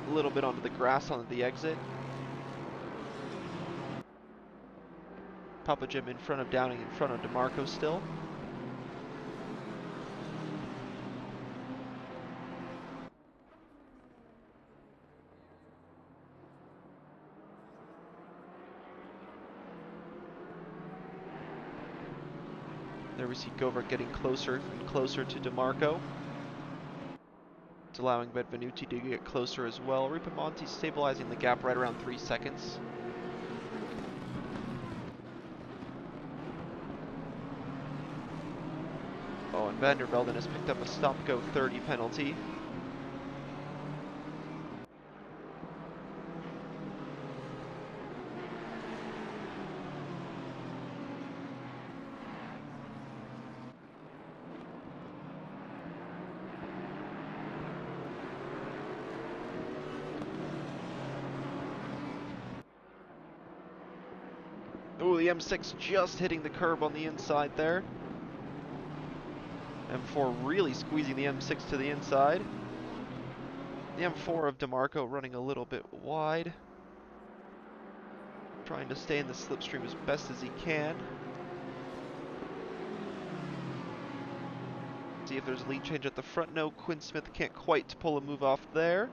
A little bit onto the grass on the exit. Papa Jim in front of Downing, in front of DeMarco still. There we see Govert getting closer and closer to DeMarco. It's allowing Benvenuti to get closer as well. Ripamonti stabilizing the gap right around 3 seconds. Oh, and Van der Velden has picked up a stop-go 30 penalty. Oh, the M6 just hitting the curb on the inside there. M4 really squeezing the M6 to the inside. The M4 of DeMarco running a little bit wide. Trying to stay in the slipstream as best as he can. See if there's a lead change at the front. No, Quinn Smith can't quite pull a move off there.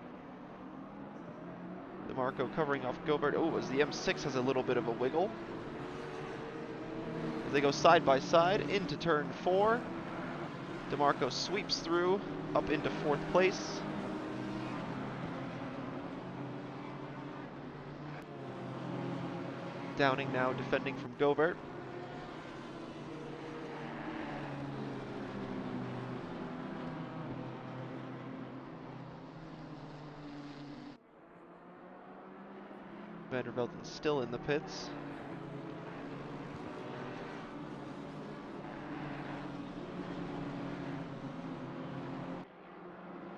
DeMarco covering off Govert. Oh, as the M6 has a little bit of a wiggle. As they go side by side into turn 4. DeMarco sweeps through up into 4th place. Downing now defending from Govert. Van der Velden still in the pits.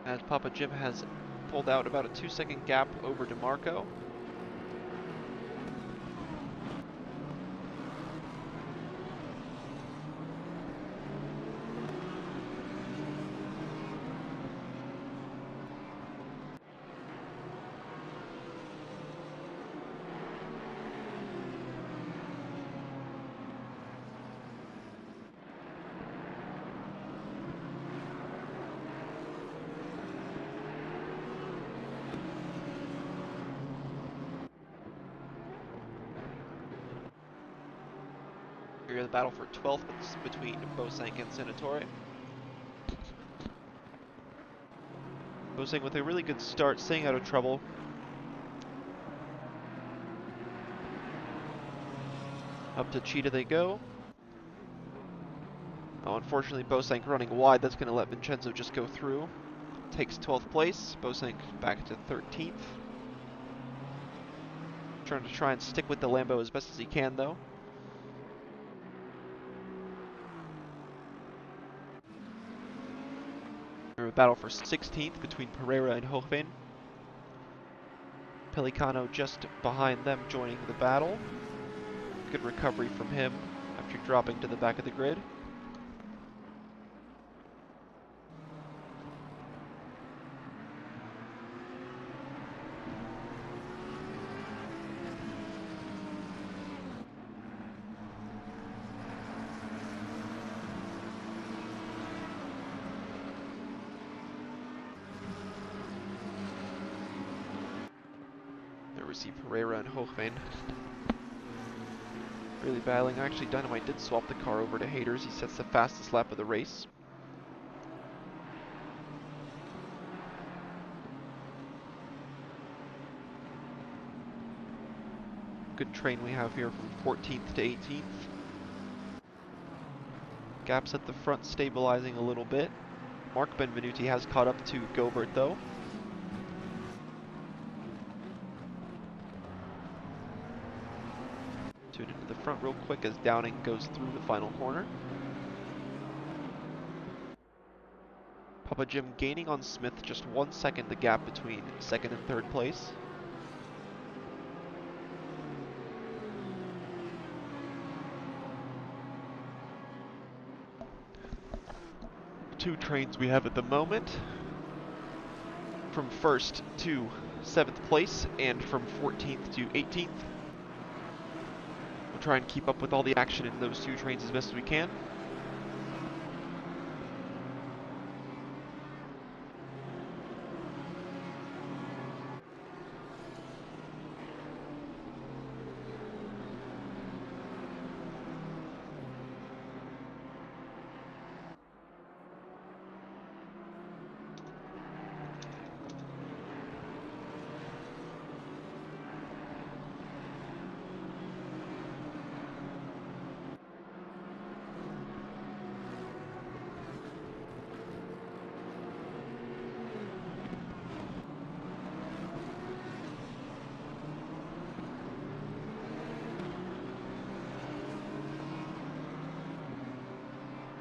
As Papa Jim has pulled out about a 2-second gap over DeMarco. Here the battle for 12th between Bosank and Senatore. Bosank with a really good start, staying out of trouble. Up to Cheetah they go. Oh, unfortunately Bosank running wide, that's going to let Vincenzo just go through. Takes 12th place, Bosank back to 13th. Trying to try and stick with the Lambo as best as he can though. A battle for 16th between Pereira and Hochvein. Pelicano just behind them joining the battle. Good recovery from him after dropping to the back of the grid. see Pereira and Hochvein really battling. Actually, Dynamite did swap the car over to Haters. He sets the fastest lap of the race. Good train we have here from 14th to 18th. Gaps at the front stabilizing a little bit. Mark Benvenuti has caught up to Gobert though. Tune into the front real quick as Downing goes through the final corner. Papa Jim gaining on Smith, just 1 second the gap between second and third place. Two trains we have at the moment. From 1st to 7th place and from 14th to 18th. We'll try and keep up with all the action in those two trains as best as we can.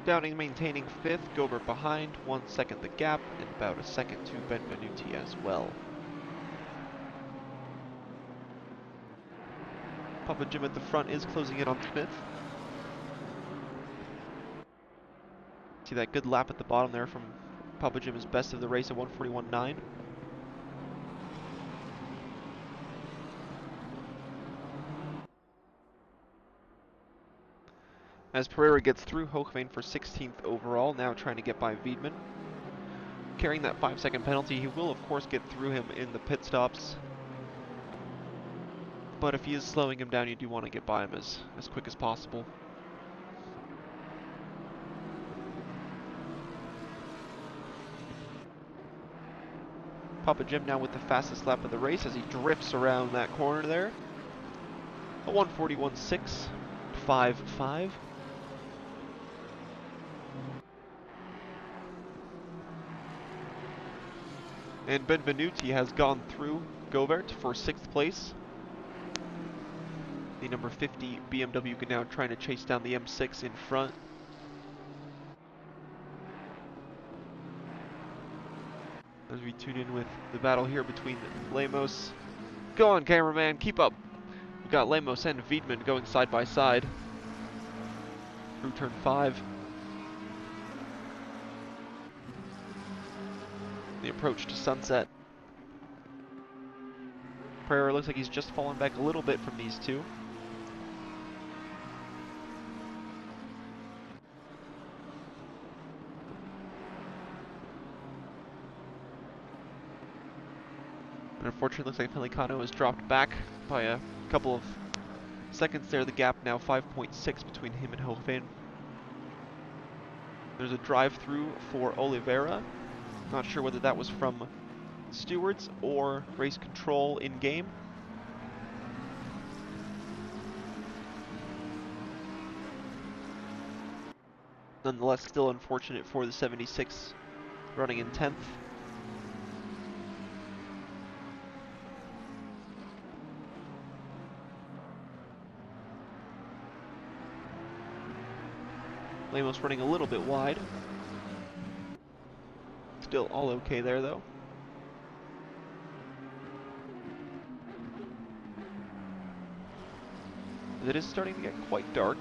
Downing maintaining 5th, Gobert behind, 1 second the gap, and about a second to Benvenuti as well. Papa Jim at the front is closing in on Smith. See that good lap at the bottom there from Papa Jim's best of the race at 1:41.9. As Pereira gets through, Hochvein for 16th overall, now trying to get by Wiedmann. Carrying that 5-second penalty, he will of course get through him in the pit stops. But if he is slowing him down, you do want to get by him as quick as possible. Papa Jim now with the fastest lap of the race as he drifts around that corner there. A 1:41.6.55. And Benvenuti has gone through Gobert for 6th place. The number 50 BMW can now trying to chase down the M6 in front. As we tune in with the battle here between Lemos. Go on, cameraman, keep up. We've got Lemos and Wiedmann going side by side through turn 5. The approach to sunset. Pereira looks like he's just fallen back a little bit from these two. But unfortunately, looks like Pelicano has dropped back by a couple of seconds there. The gap now 5.6 between him and Hochvein. There's a drive-through for Oliveira. Not sure whether that was from stewards or race control in-game. Nonetheless, still unfortunate for the 76 running in 10th. Lemos running a little bit wide. Still all okay there though. It is starting to get quite dark.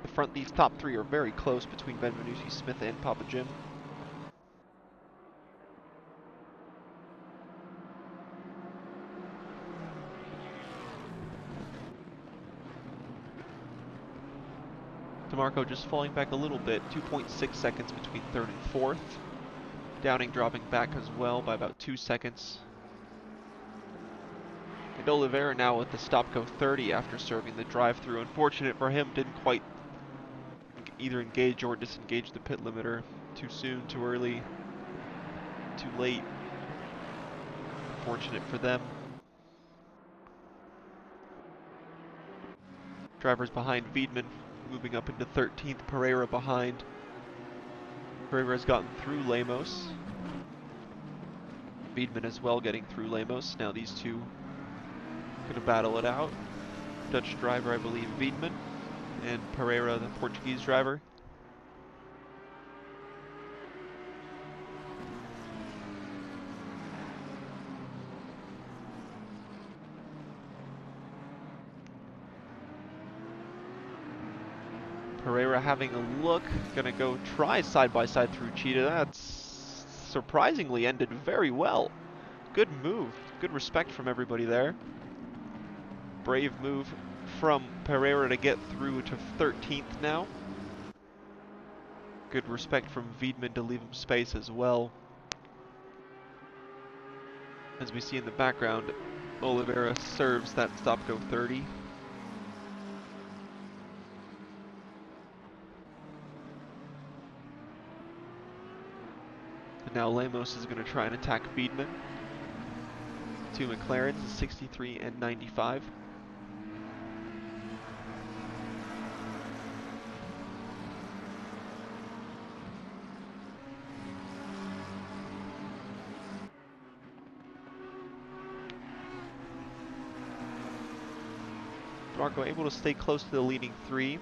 The front, these top three are very close between Benvenuti, Smith, and Papa Jim. DeMarco just falling back a little bit, 2.6 seconds between third and fourth. Downing dropping back as well by about 2 seconds. And Oliveira now with the stop go 30 after serving the drive-through. Unfortunate for him, didn't quite either engage or disengage the pit limiter. Too soon, too early, too late. Unfortunate for them. Drivers behind Wiedmann moving up into 13th, Pereira behind. Pereira has gotten through Lemos. Wiedmann as well getting through Lemos. Now these two gonna battle it out. Dutch driver, I believe, Wiedmann, and Pereira, the Portuguese driver. Pereira having a look, gonna go try side by side through Cheetah. That's surprisingly ended very well. Good move, good respect from everybody there. Brave move from Pereira to get through to 13th now. Good respect from Wiedmann to leave him space as well. As we see in the background, Oliveira serves that stop go 30. And now Lemos is going to try and attack Wiedmann. Two McLarens, 63 and 95. Marco able to stay close to the leading three.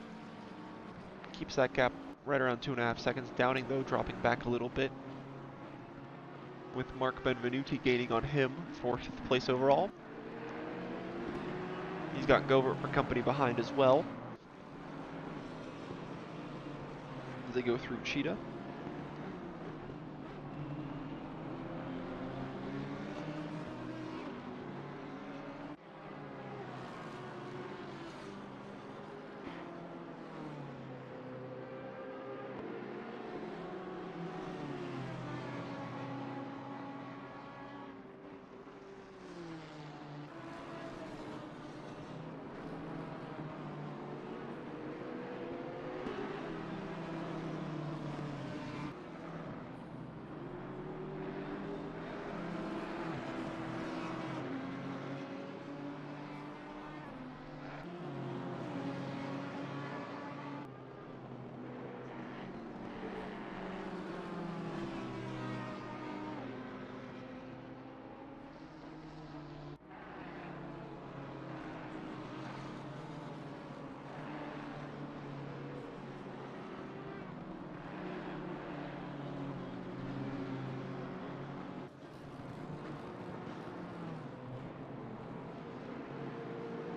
Keeps that gap right around 2.5 seconds. Downing though, dropping back a little bit, with Mark Benvenuti gaining on him for 5th place overall. He's got Govert for company behind as well, as they go through Cheetah.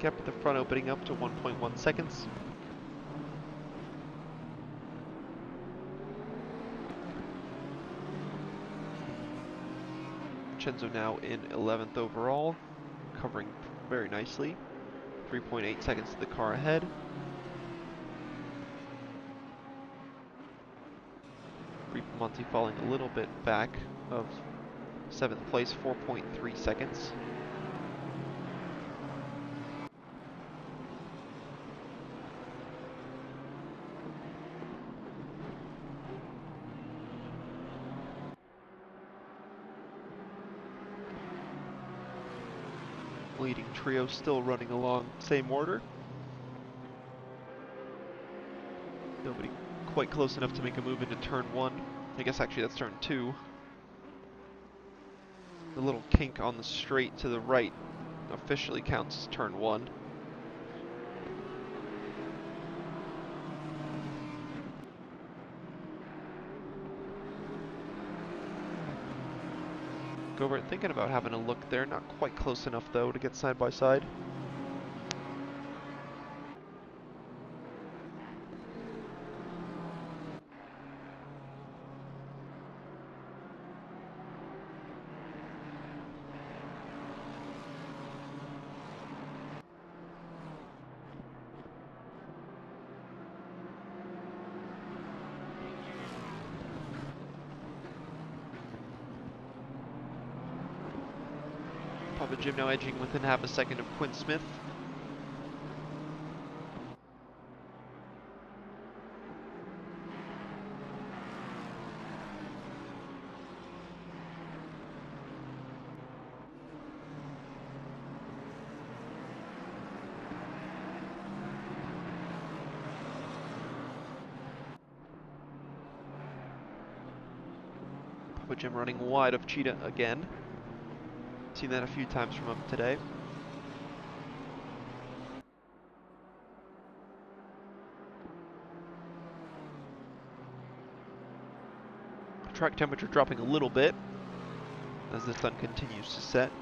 Gap at the front opening up to 1.1 seconds. Vincenzo now in 11th overall, covering very nicely. 3.8 seconds to the car ahead. Monti falling a little bit back of 7th place, 4.3 seconds. Leading trio still running along same order. Nobody quite close enough to make a move into turn 1. I guess actually that's turn 2. The little kink on the straight to the right officially counts as turn 1. Govert thinking about having a look there, not quite close enough though to get side by side. Papa Jim now edging within half a second of Quinn Smith. Papa Jim running wide of Cheetah again. Seen that a few times from him today. Track temperature dropping a little bit as the sun continues to set.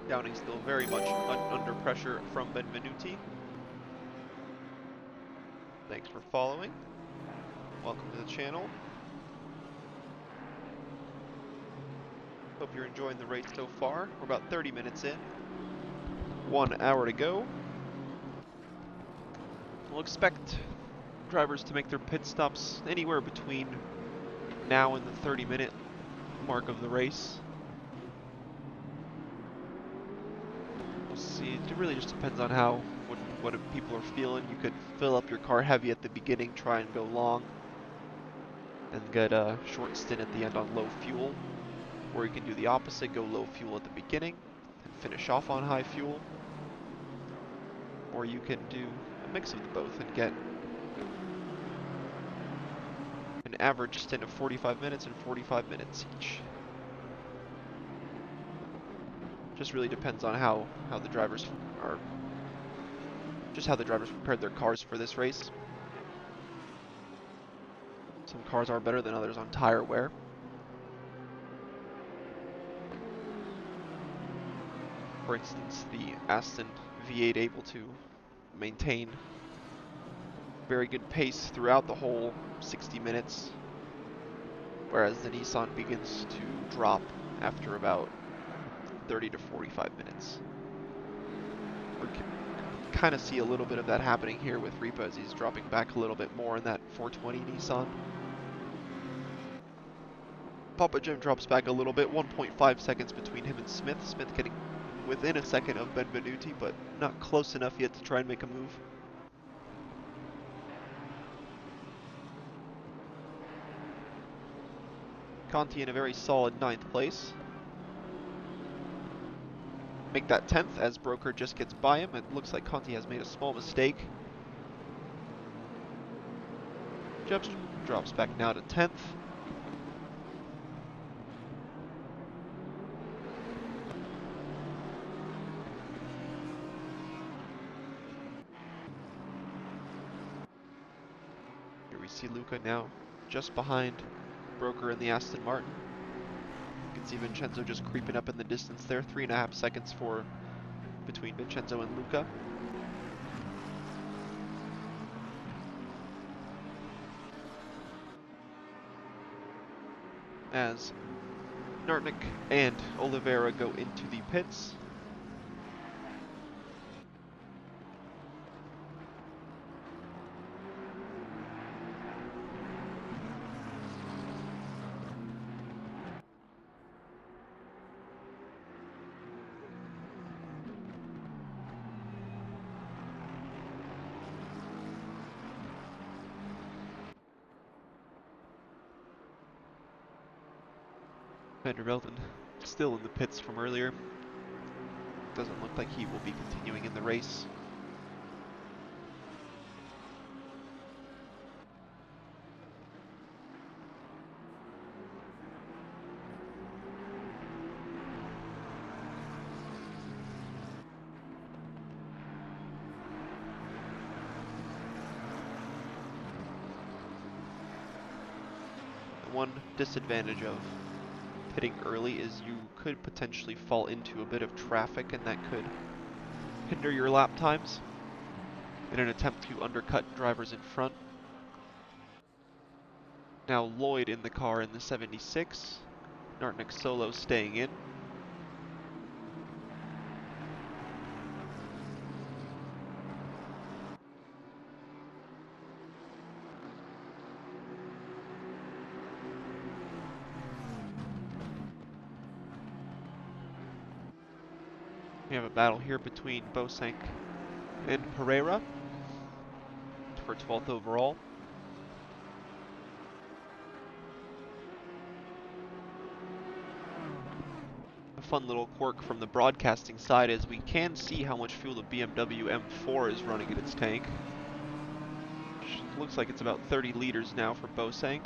Downing still very much under pressure from Benvenuti. Thanks for following. Welcome to the channel. Hope you're enjoying the race so far. We're about 30 minutes in. 1 hour to go. We'll expect drivers to make their pit stops anywhere between now and the 30-minute mark of the race. We'll see. It really just depends on what people are feeling. You could fill up your car heavy at the beginning, try and go long, and get a short stint at the end on low fuel. Or you can do the opposite, go low fuel at the beginning and finish off on high fuel. Or you can do a mix of both and get an average stint of 45 minutes and 45 minutes each. Just really depends on how the drivers are, just how the drivers prepared their cars for this race. Some cars are better than others on tire wear. For instance, the Aston V8 able to maintain very good pace throughout the whole 60 minutes, whereas the Nissan begins to drop after about 30 to 45 minutes. We can kind of see a little bit of that happening here with Ripa as he's dropping back a little bit more in that 420 Nissan. Papa Jim drops back a little bit, 1.5 seconds between him and Smith. Smith getting within a second of Benvenuti, but not close enough yet to try and make a move. Conti in a very solid 9th place. Make that 10th as Broker just gets by him. It looks like Conti has made a small mistake. Jebs drops back now to 10th. Here we see Luca now just behind Broker in the Aston Martin. You can see Vincenzo just creeping up in the distance there. 3.5 seconds between Vincenzo and Luca. As Nartnik and Oliveira go into the pits. Vandervelden still in the pits from earlier. Doesn't look like he will be continuing in the race. one disadvantage of pitting early is you could potentially fall into a bit of traffic, and that could hinder your lap times in an attempt to undercut drivers in front. Now Lloyd in the car in the 76, Nartnik Solo staying in. We have a battle here between Bosank and Pereira for 12th overall. A fun little quirk from the broadcasting side is we can see how much fuel the BMW M4 is running in its tank. Looks like it's about 30 liters now for Bosank.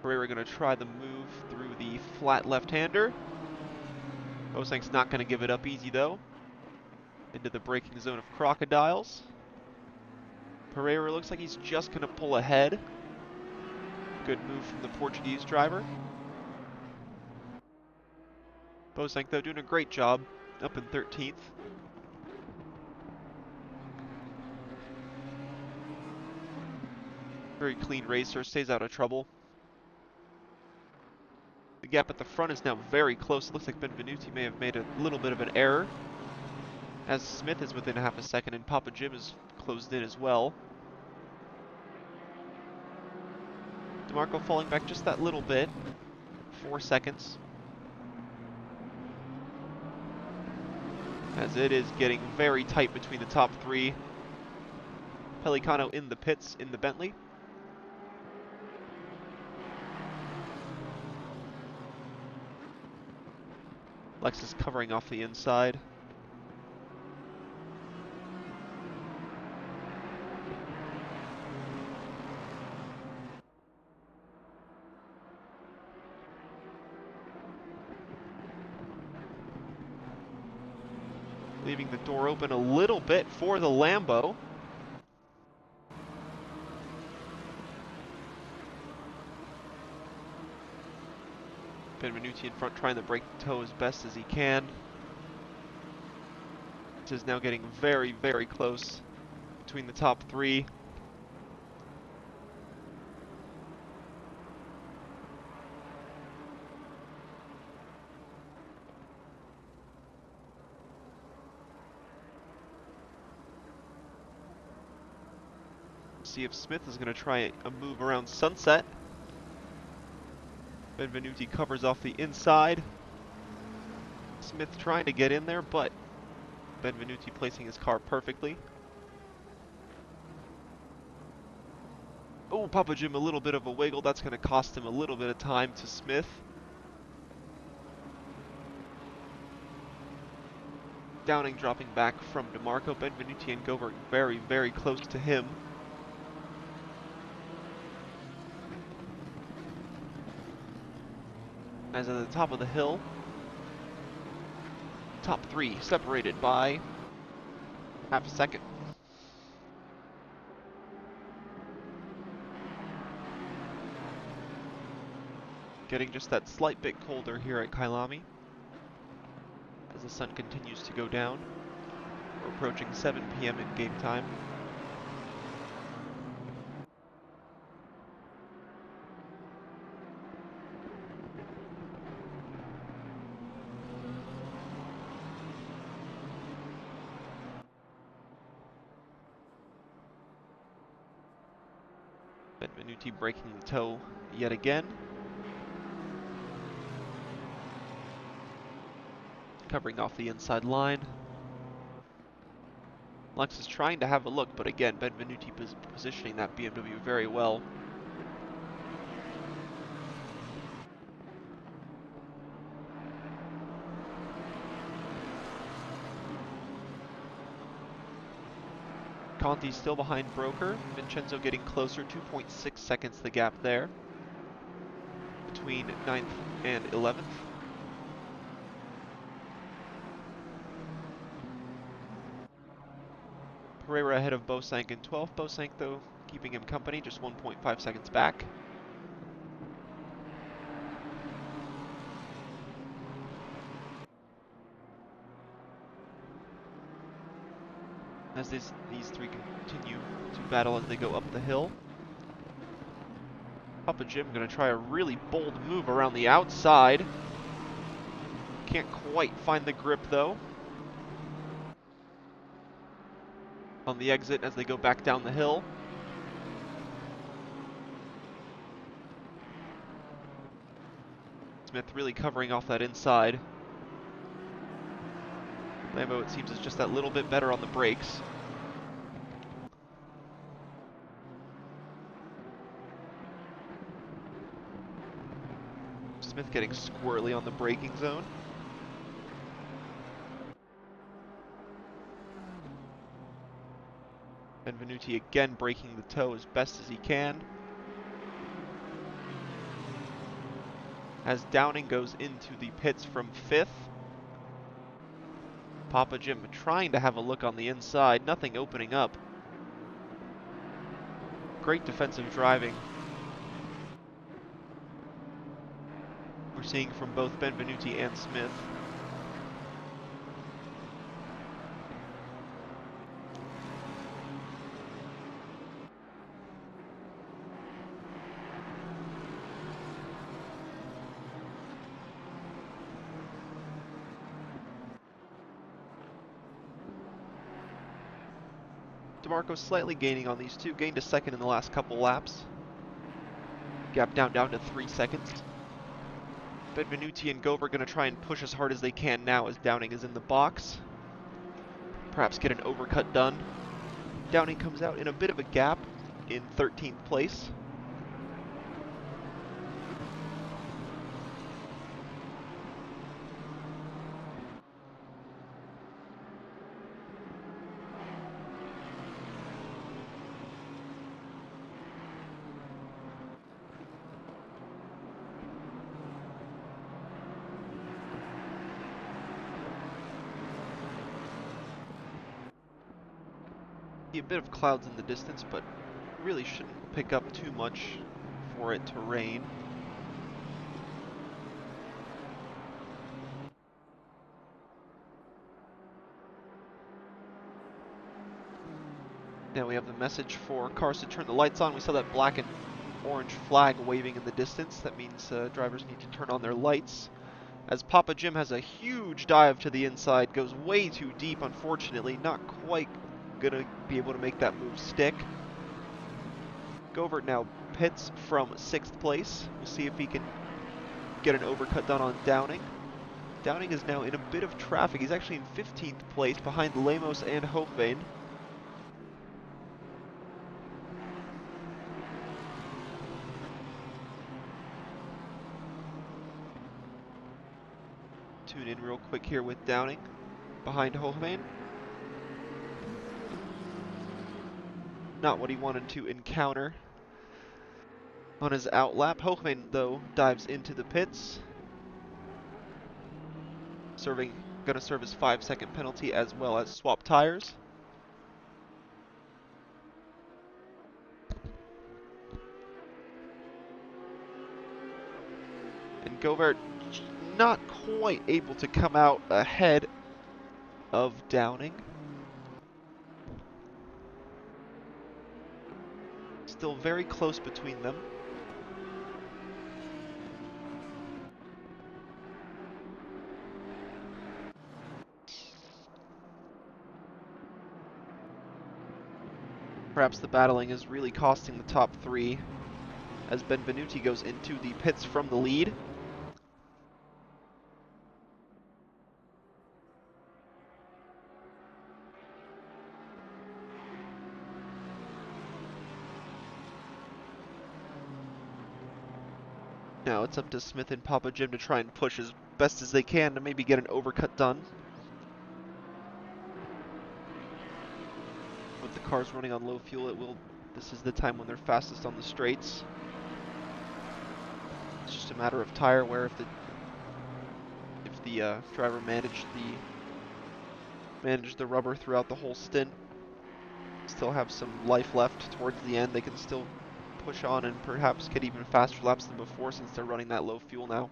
Pereira going to try the move through the flat left-hander. Bosank's not going to give it up easy though. Into the braking zone of Crocodiles. Pereira looks like he's just going to pull ahead. Good move from the Portuguese driver. Bosank though doing a great job, up in 13th. Very clean racer, stays out of trouble. The gap at the front is now very close. It looks like Benvenuti may have made a little bit of an error, as Smith is within half a second and Papa Jim is closed in as well. DeMarco falling back just that little bit, 4 seconds. As it is getting very tight between the top three. Pelicano in the pits in the Bentley. Lexus covering off the inside. Leaving the door open a little bit for the Lambo. Benvenuti in front trying to break the toe as best as he can. This is now getting very, very close between the top three. See if Smith is going to try a move around Sunset. Benvenuti covers off the inside. Smith trying to get in there, but Benvenuti placing his car perfectly. Oh, Papa Jim, a little bit of a wiggle. That's going to cost him a little bit of time to Smith. Downing dropping back from DeMarco. Benvenuti and Gover very, very close to him. As at the top of the hill, top three separated by half a second. Getting just that slight bit colder here at Kyalami as the sun continues to go down. We're approaching 7 p.m. in game time. Benvenuti breaking the toe yet again. Covering off the inside line. Lex is trying to have a look, but again, Benvenuti positioning that BMW very well. Conti still behind Broker. Vincenzo getting closer, 2.6 seconds the gap there between 9th and 11th. Pereira ahead of Bosank in 12th. Bosank, though, keeping him company, just 1.5 seconds back. as these three continue to battle as they go up the hill. Papa Jim going to try a really bold move around the outside. Can't quite find the grip though. On the exit as they go back down the hill. Smith really covering off that inside. Lambo, it seems, is just that little bit better on the brakes. Smith getting squirrely on the braking zone. Benvenuti again breaking the toe as best as he can. As Downing goes into the pits from 5th. Papa Jim trying to have a look on the inside, nothing opening up. Great defensive driving we're seeing from both Benvenuti and Smith. DeMarco slightly gaining on these two, gained a second in the last couple laps. Gap down to 3 seconds. Benvenuti and Gover going to try and push as hard as they can now as Downing is in the box. Perhaps get an overcut done. Downing comes out in a bit of a gap in 13th place. A bit of clouds in the distance, but really shouldn't pick up too much for it to rain. Now we have the message for cars to turn the lights on. We saw that black and orange flag waving in the distance. That means drivers need to turn on their lights. As Papa Jim has a huge dive to the inside, goes way too deep, unfortunately. Not quite gonna be able to make that move stick. Govert now pits from 6th place. We'll see if he can get an overcut done on Downing. Downing is now in a bit of traffic. He's actually in 15th place behind Lemos and Hochveen. Tune in real quick here with Downing behind Hochveen. Not what he wanted to encounter on his outlap. Hochveen, though, dives into the pits. Gonna serve his 5-second penalty as well as swap tires. And Govert not quite able to come out ahead of Downing. Still very close between them. Perhaps the battling is really costing the top 3 as Benvenuti goes into the pits from the lead. Now it's up to Smith and Papa Jim to try and push as best as they can to maybe get an overcut done. With the cars running on low fuel, this is the time when they're fastest on the straights. It's just a matter of tire wear if the driver managed the rubber throughout the whole stint. Still have some life left towards the end. They can still push on and perhaps get even faster laps than before since they're running that low fuel now.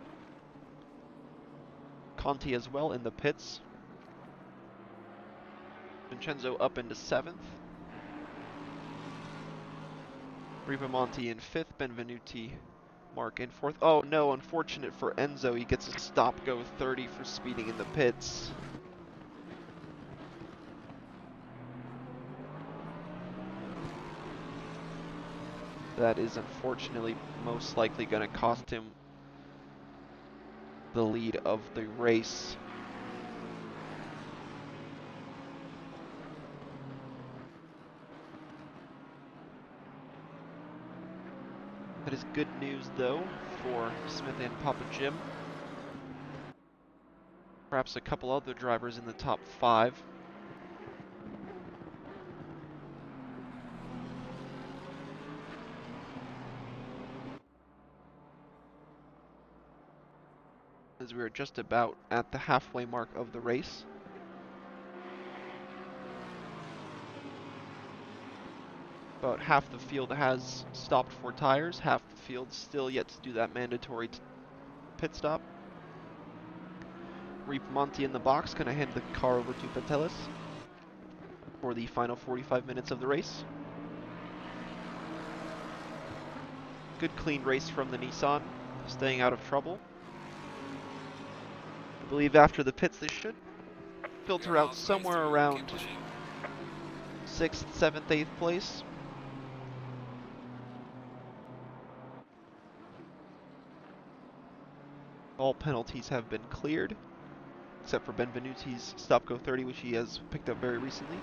Conti as well in the pits. Vincenzo up into 7th. Ripamonti in 5th. Benvenuti, Mark in 4th. Oh no, unfortunate for Enzo. He gets a stop go 30 for speeding in the pits. That is unfortunately most likely going to cost him the lead of the race. That is good news, though, for Smith and Papa Jim. Perhaps a couple other drivers in the top 5. As we are just about at the halfway mark of the race. About half the field has stopped for tires, half the field still yet to do that mandatory pit stop. Ripamonti in the box, going to hand the car over to Pantelis for the final 45 minutes of the race. Good clean race from the Nissan, staying out of trouble. I believe after the pits they should We are filter out halfway somewhere through. around Keep pushing. 6th, 7th, 8th place. All penalties have been cleared, except for Benvenuti's stop go 30, which he has picked up very recently.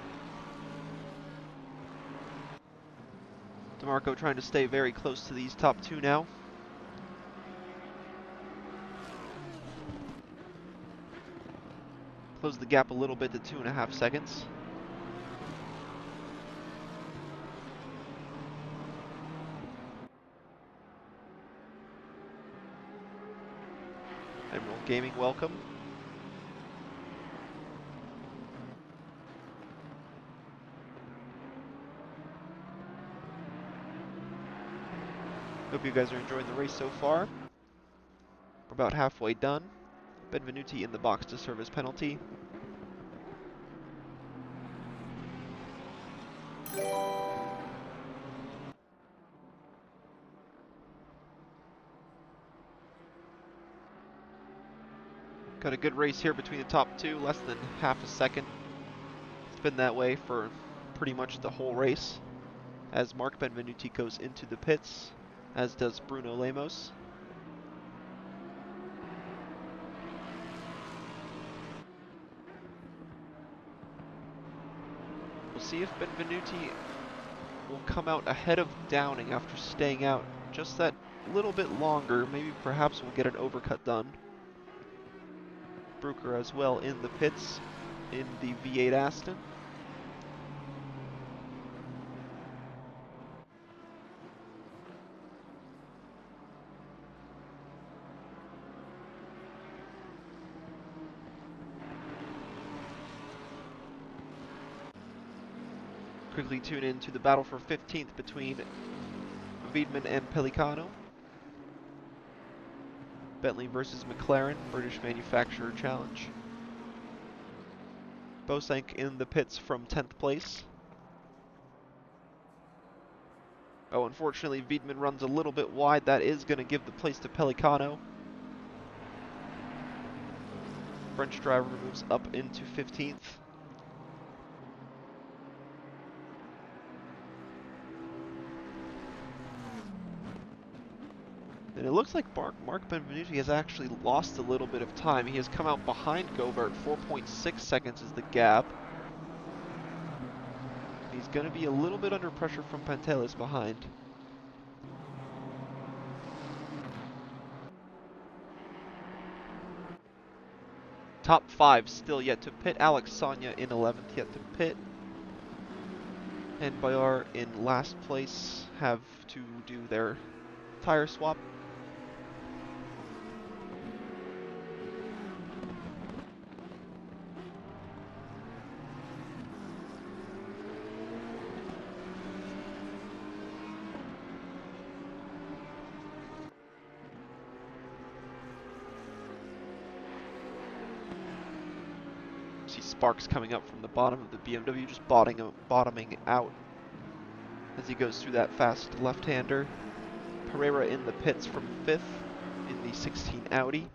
DeMarco trying to stay very close to these top 2 now. Close the gap a little bit to 2.5 seconds. Emerald Gaming, welcome. Hope you guys are enjoying the race so far. We're about halfway done. Benvenuti in the box to serve his penalty. Got a good race here between the top 2, less than half a second. It's been that way for pretty much the whole race, as Mark Benvenuti goes into the pits, as does Bruno Lemos. We'll see if Benvenuti will come out ahead of Downing after staying out just that little bit longer. Maybe perhaps we'll get an overcut done. Bruker as well in the pits in the V8 Aston. Quickly tune in to the battle for 15th between Wiedmann and Pellicano. Bentley versus McLaren, British Manufacturer Challenge. Bosank in the pits from 10th place. Oh, unfortunately, Wiedmann runs a little bit wide. That is going to give the place to Pellicano. French driver moves up into 15th. And it looks like Mark Benvenuti has actually lost a little bit of time. He has come out behind Govert. 4.6 seconds is the gap. He's going to be a little bit under pressure from Pantelis behind. Top 5 still yet to pit. Alex Sonia in 11th yet to pit. And Bayar in last place have to do their tire swap. sparks coming up from the bottom of the BMW, just bottoming out as he goes through that fast left-hander. Pereira in the pits from 5th in the 16 Audi.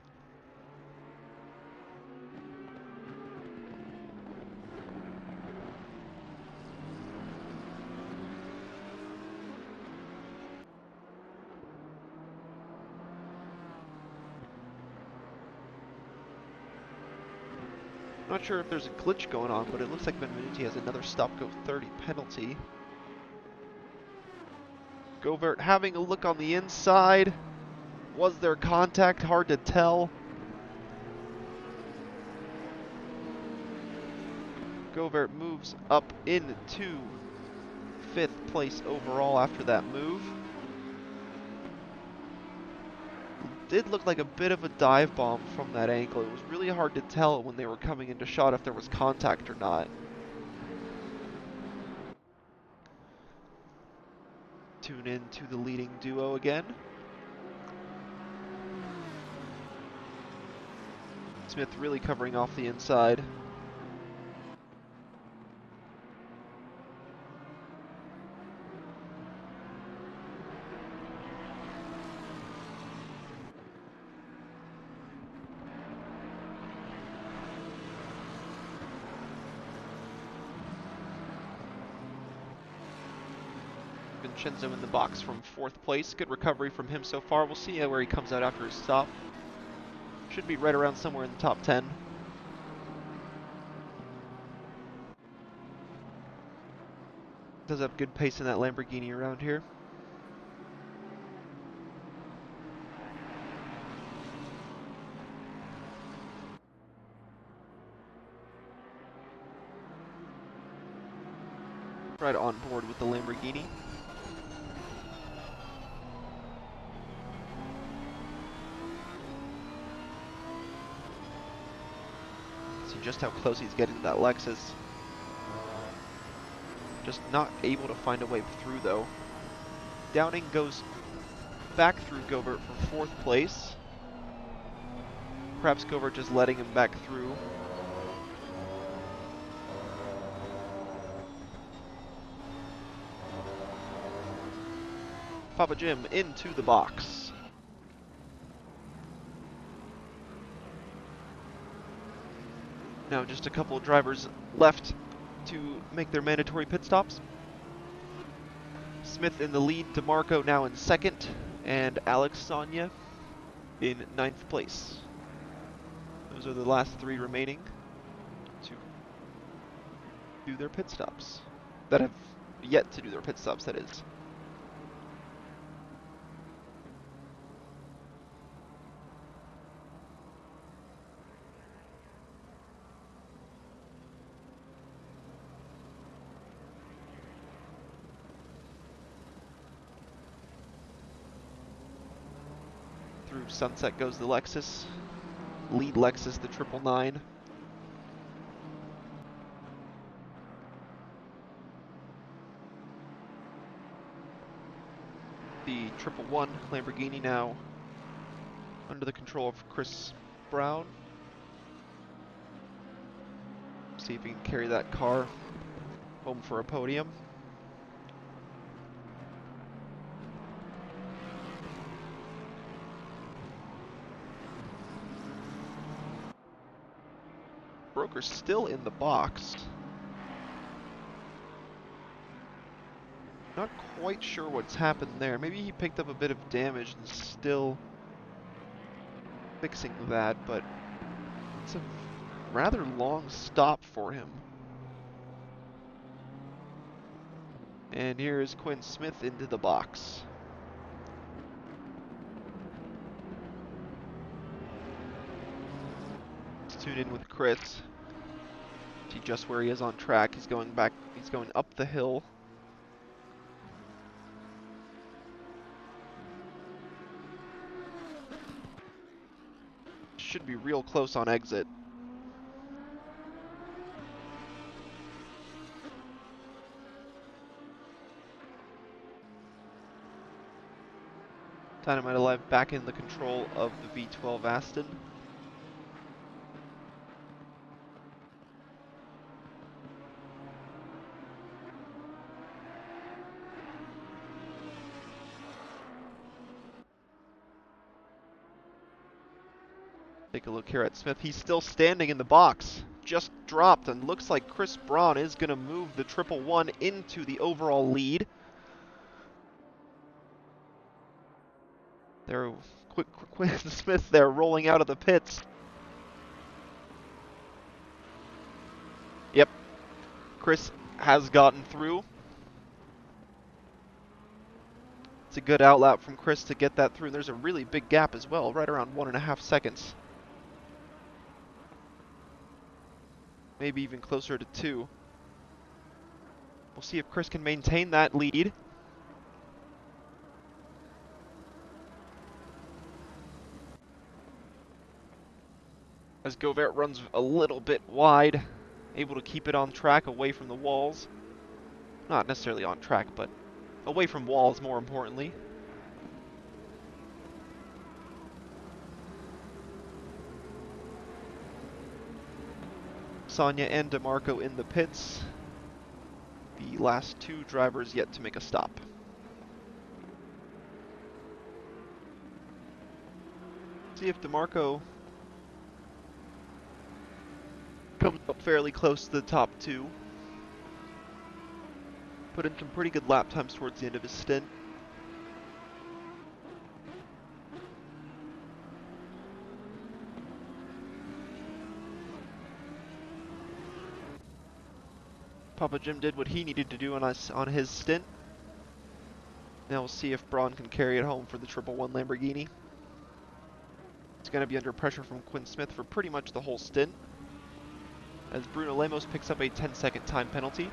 Not sure if there's a glitch going on, but it looks like Benvenuti has another stop-go 30 penalty. Govert having a look on the inside. Was there contact? Hard to tell. Govert moves up into 5th place overall after that move. Did look like a bit of a dive bomb from that angle. It was really hard to tell when they were coming into shot if there was contact or not. Tune in to the leading duo again. Smith really covering off the inside. Vincenzo in the box from 4th place. Good recovery from him so far. We'll see where he comes out after his stop. Should be right around somewhere in the top 10. Does have good pace in that Lamborghini around here. Right on board with the Lamborghini. See just how close he's getting to that Lexus. Just not able to find a way through though. Downing goes back through Govert for 4th place. Perhaps Govert just letting him back through. Papa Jim into the box. Now just a couple of drivers left to make their mandatory pit stops. Smith in the lead, DeMarco now in 2nd, and Alex Sonia in 9th place. Those are the last 3 remaining to do their pit stops. That have yet to do their pit stops, that is. Through Sunset goes the Lexus. Lead Lexus, the 999. The 111 Lamborghini now under the control of Chris Brown. See if he can carry that car home for a podium. Broker still in the box. Not quite sure what's happened there. Maybe he picked up a bit of damage and still fixing that, but it's a rather long stop for him. And here is Quinn Smith into the box. Let's tune in with Chris. See just where he is on track. He's going back, he's going up the hill. Should be real close on exit. Dynamite Alive back in the control of the V12 Aston. Take a look here at Smith. He's still standing in the box. Just dropped, and looks like Chris Braun is going to move the 111 into the overall lead. There, quick, Smith there rolling out of the pits. Yep, Chris has gotten through. It's a good outlap from Chris to get that through. There's a really big gap as well, right around 1.5 seconds. Maybe even closer to 2. We'll see if Chris can maintain that lead. As Govert runs a little bit wide, able to keep it on track away from the walls. Not necessarily on track, but away from walls more importantly. Sonia and DeMarco in the pits. The last 2 drivers yet to make a stop. See if DeMarco comes up fairly close to the top 2. Put in some pretty good lap times towards the end of his stint. Papa Jim did what he needed to do on his stint. Now we'll see if Braun can carry it home for the 111 Lamborghini. It's going to be under pressure from Quinn Smith for pretty much the whole stint, as Bruno Lemos picks up a 10-second time penalty.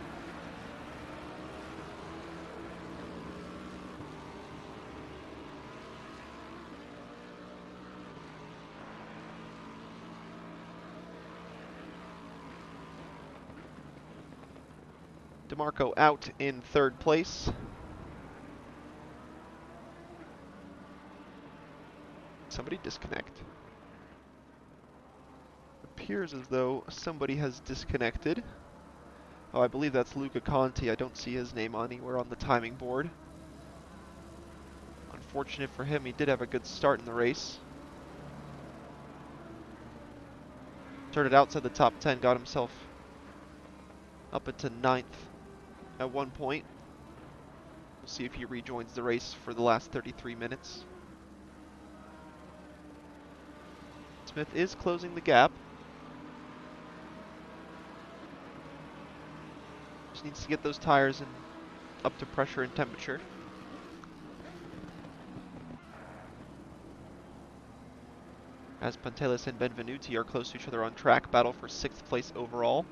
DeMarco out in 3rd place. Somebody disconnect. Appears as though somebody has disconnected. Oh, I believe that's Luca Conti. I don't see his name anywhere on the timing board. Unfortunate for him, he did have a good start in the race. Started outside the top 10, got himself up into 9th at one point. We'll see if he rejoins the race for the last 33 minutes. Smith is closing the gap. Just needs to get those tires up to pressure and temperature. As Pantelis and Benvenuti are close to each other on track, battle for 6th place overall.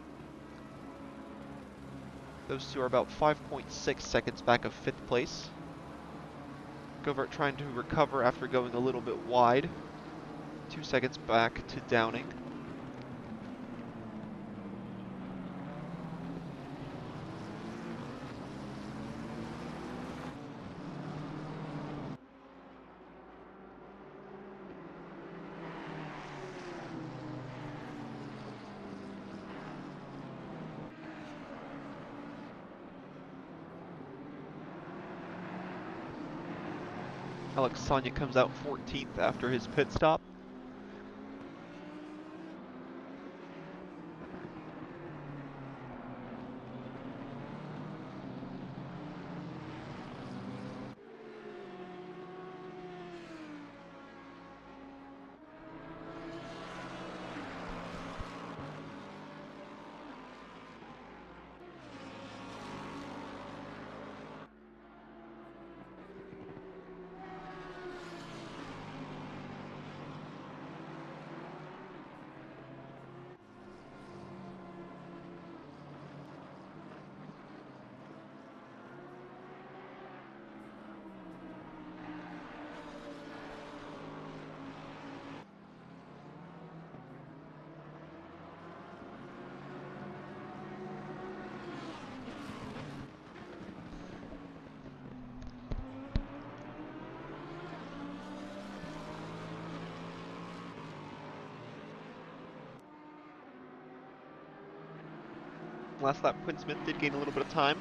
Those 2 are about 5.6 seconds back of 5th place. Govert trying to recover after going a little bit wide. 2 seconds back to Downing. Alex Sonia comes out 14th after his pit stop. Last lap, Quinn Smith did gain a little bit of time.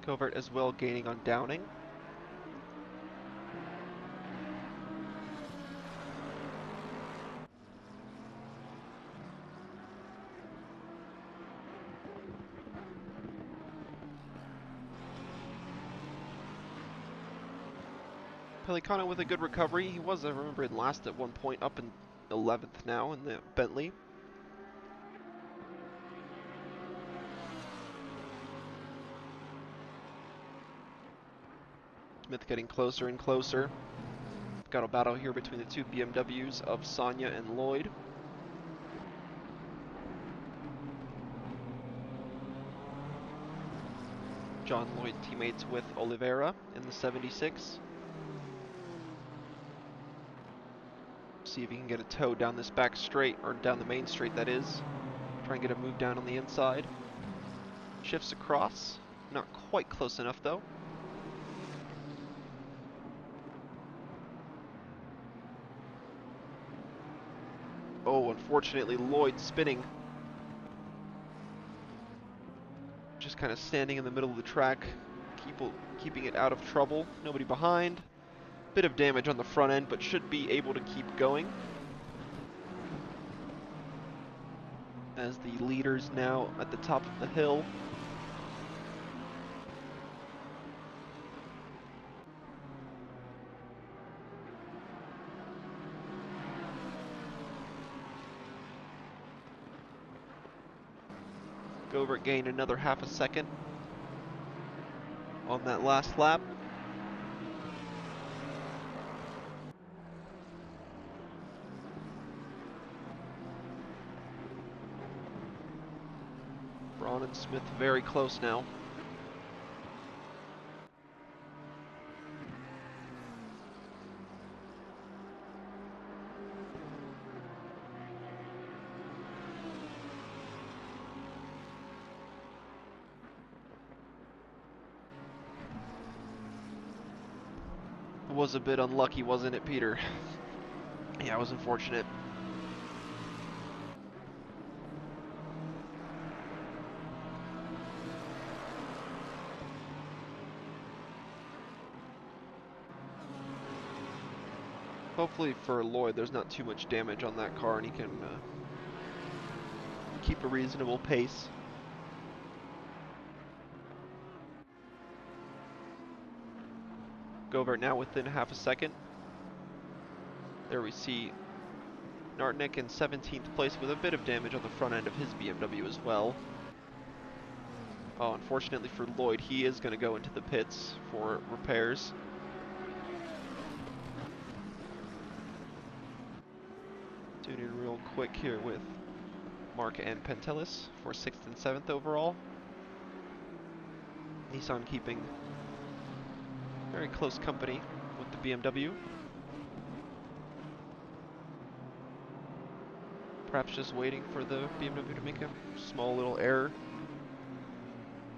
Covert as well gaining on Downing. Pelicano with a good recovery. He was, I remember, in last at one point, up in 11th now in the Bentley. Smith getting closer and closer. Got a battle here between the two BMWs of Sonia and Lloyd. John Lloyd teammates with Oliveira in the 76. See if he can get a tow down this back straight, or down the main straight that is. Try and get a move down on the inside. Shifts across. Not quite close enough though. Oh, unfortunately Lloyd spinning. Just kind of standing in the middle of the track, keeping it out of trouble. Nobody behind. Bit of damage on the front end, but should be able to keep going. As the leaders now at the top of the hill. Govert gained another half a second on that last lap. Braun and Smith very close now. It was a bit unlucky, wasn't it, Peter? Yeah, it was unfortunate. Hopefully for Lloyd, there's not too much damage on that car and he can keep a reasonable pace. Govert now within half a second. There we see Nartnik in 17th place with a bit of damage on the front end of his BMW as well. Oh, unfortunately for Lloyd, he is going to go into the pits for repairs. Tune in real quick here with Mark and Pentelis for 6th and 7th overall. Nissan keeping very close company with the BMW. Perhaps just waiting for the BMW to make a small little error.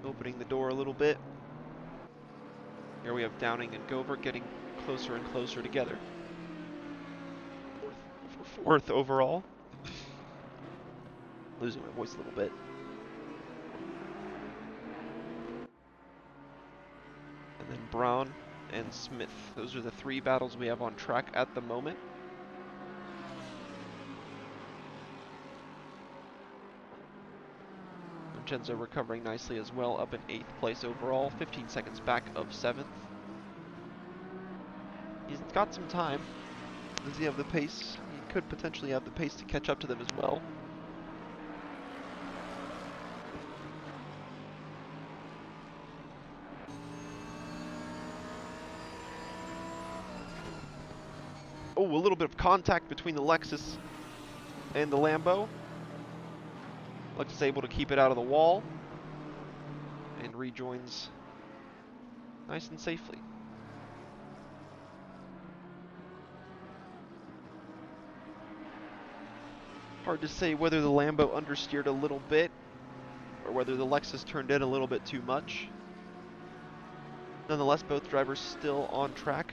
Opening the door a little bit. Here we have Downing and Govert getting closer and closer together. Fourth overall. Losing my voice a little bit. And then Braun and Smith. Those are the three battles we have on track at the moment. Vincenzo recovering nicely as well, up in 8th place overall, 15 seconds back of 7th. He's got some time. Does he have the pace? He could potentially have the pace to catch up to them as well. Oh, a little bit of contact between the Lexus and the Lambo. Lexus able to keep it out of the wall and rejoins nice and safely. Hard to say whether the Lambo understeered a little bit or whether the Lexus turned in a little bit too much. Nonetheless, both drivers still on track.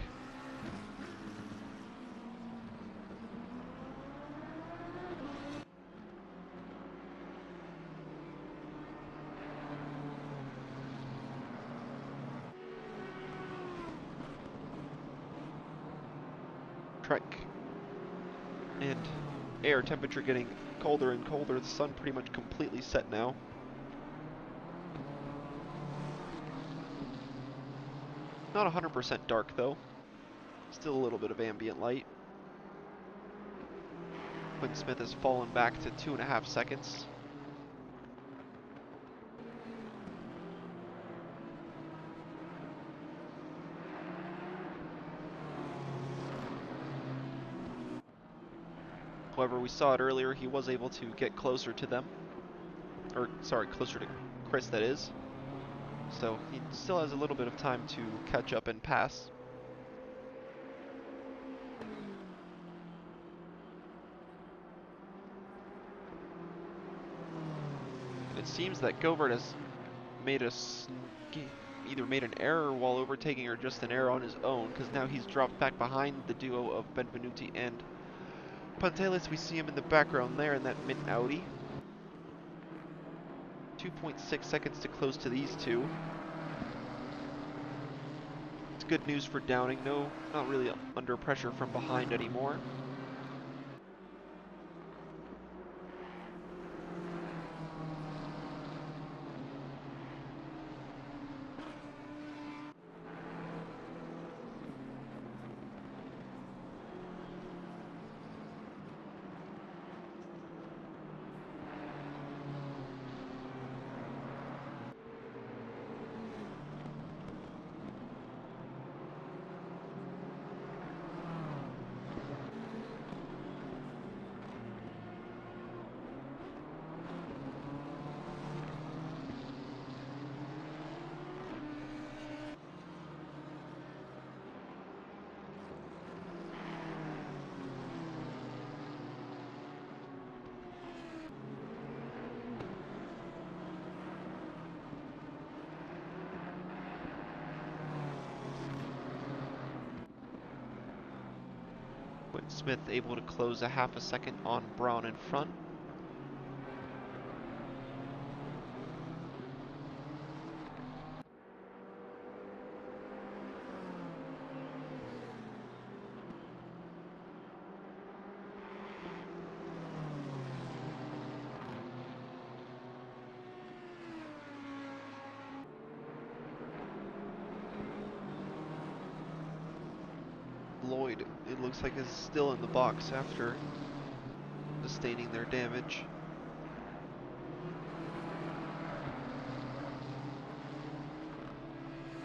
Track and air temperature getting colder and colder. The sun pretty much completely set now. Not 100% dark though. Still a little bit of ambient light. Quinn Smith has fallen back to 2.5 seconds. However, we saw it earlier, he was able to get closer to them. Or, sorry, closer to Chris, that is. So he still has a little bit of time to catch up and pass. And it seems that Govert has made either made an error while overtaking or just an error on his own, because now he's dropped back behind the duo of Benvenuti and Pontelis. We see him in the background there in that mint Audi. 2.6 seconds to close to these two. It's good news for Downing. No, not really under pressure from behind anymore. Quinn Smith able to close a half a second on Brown in front. Lloyd, it looks like, is still in the box after sustaining their damage.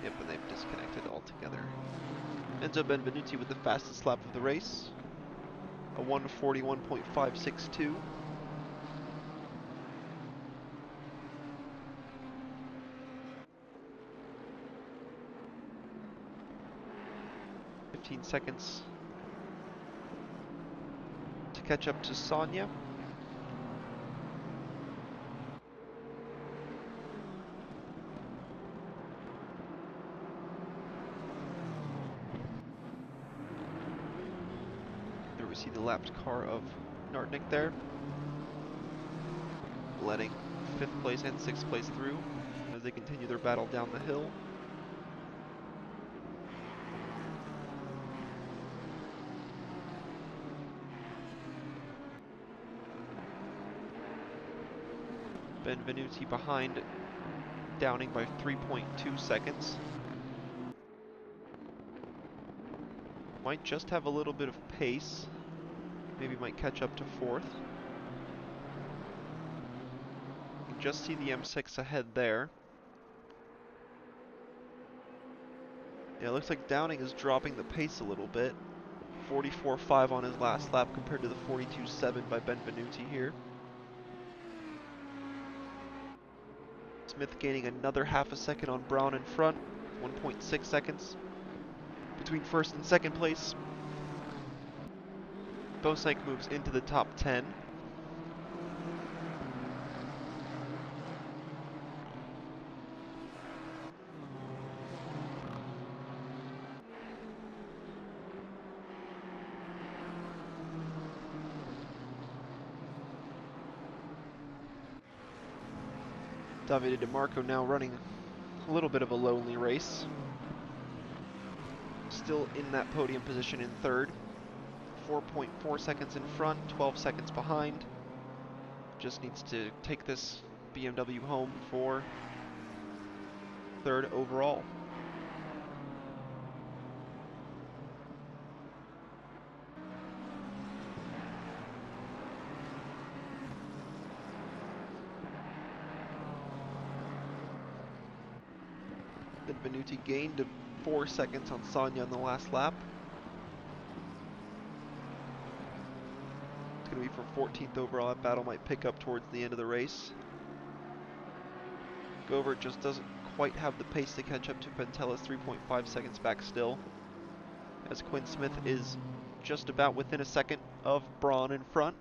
Yep, and they've disconnected altogether. Enzo Benvenuti with the fastest lap of the race, a 1:41.562. 15 seconds to catch up to Sonia. There we see the lapped car of Nartnik there, letting 5th place and 6th place through as they continue their battle down the hill. Benvenuti behind Downing by 3.2 seconds. Might just have a little bit of pace. Maybe might catch up to 4th. You can just see the M6 ahead there. Yeah, it looks like Downing is dropping the pace a little bit. 44.5 on his last lap compared to the 42.7 by Benvenuti here. Smith gaining another half a second on Brown in front. 1.6 seconds between 1st and 2nd place. Bosank moves into the top 10. Davide DeMarco now running a little bit of a lonely race. Still in that podium position in 3rd. 4.4 seconds in front, 12 seconds behind. Just needs to take this BMW home for 3rd overall. Benuti gained 4 seconds on Sonia in the last lap. It's going to be for 14th overall. That battle might pick up towards the end of the race. Govert just doesn't quite have the pace to catch up to Pentelis, 3.5 seconds back still, as Quinn Smith is just about within a second of Braun in front.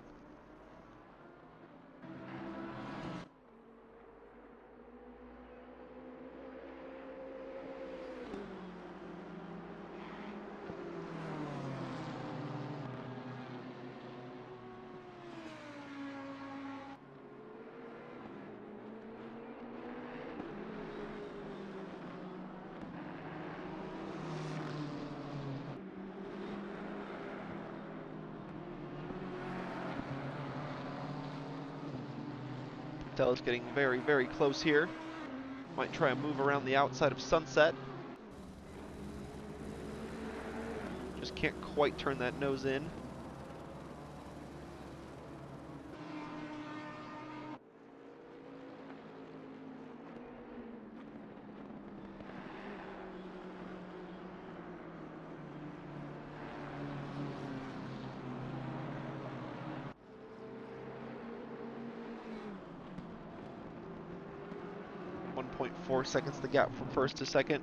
Pentelis getting very, very close here. Might try a move around the outside of Sunset. Just can't quite turn that nose in. .4 seconds the gap from first to second.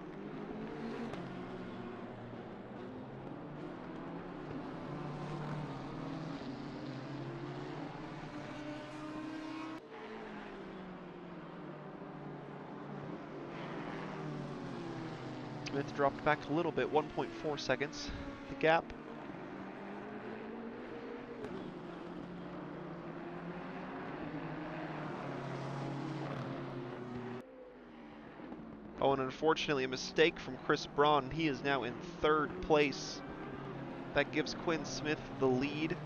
Smith dropped back a little bit, 1.4 seconds the gap. Oh, and unfortunately a mistake from Chris Braun. He is now in third place. That gives Quinn Smith the lead.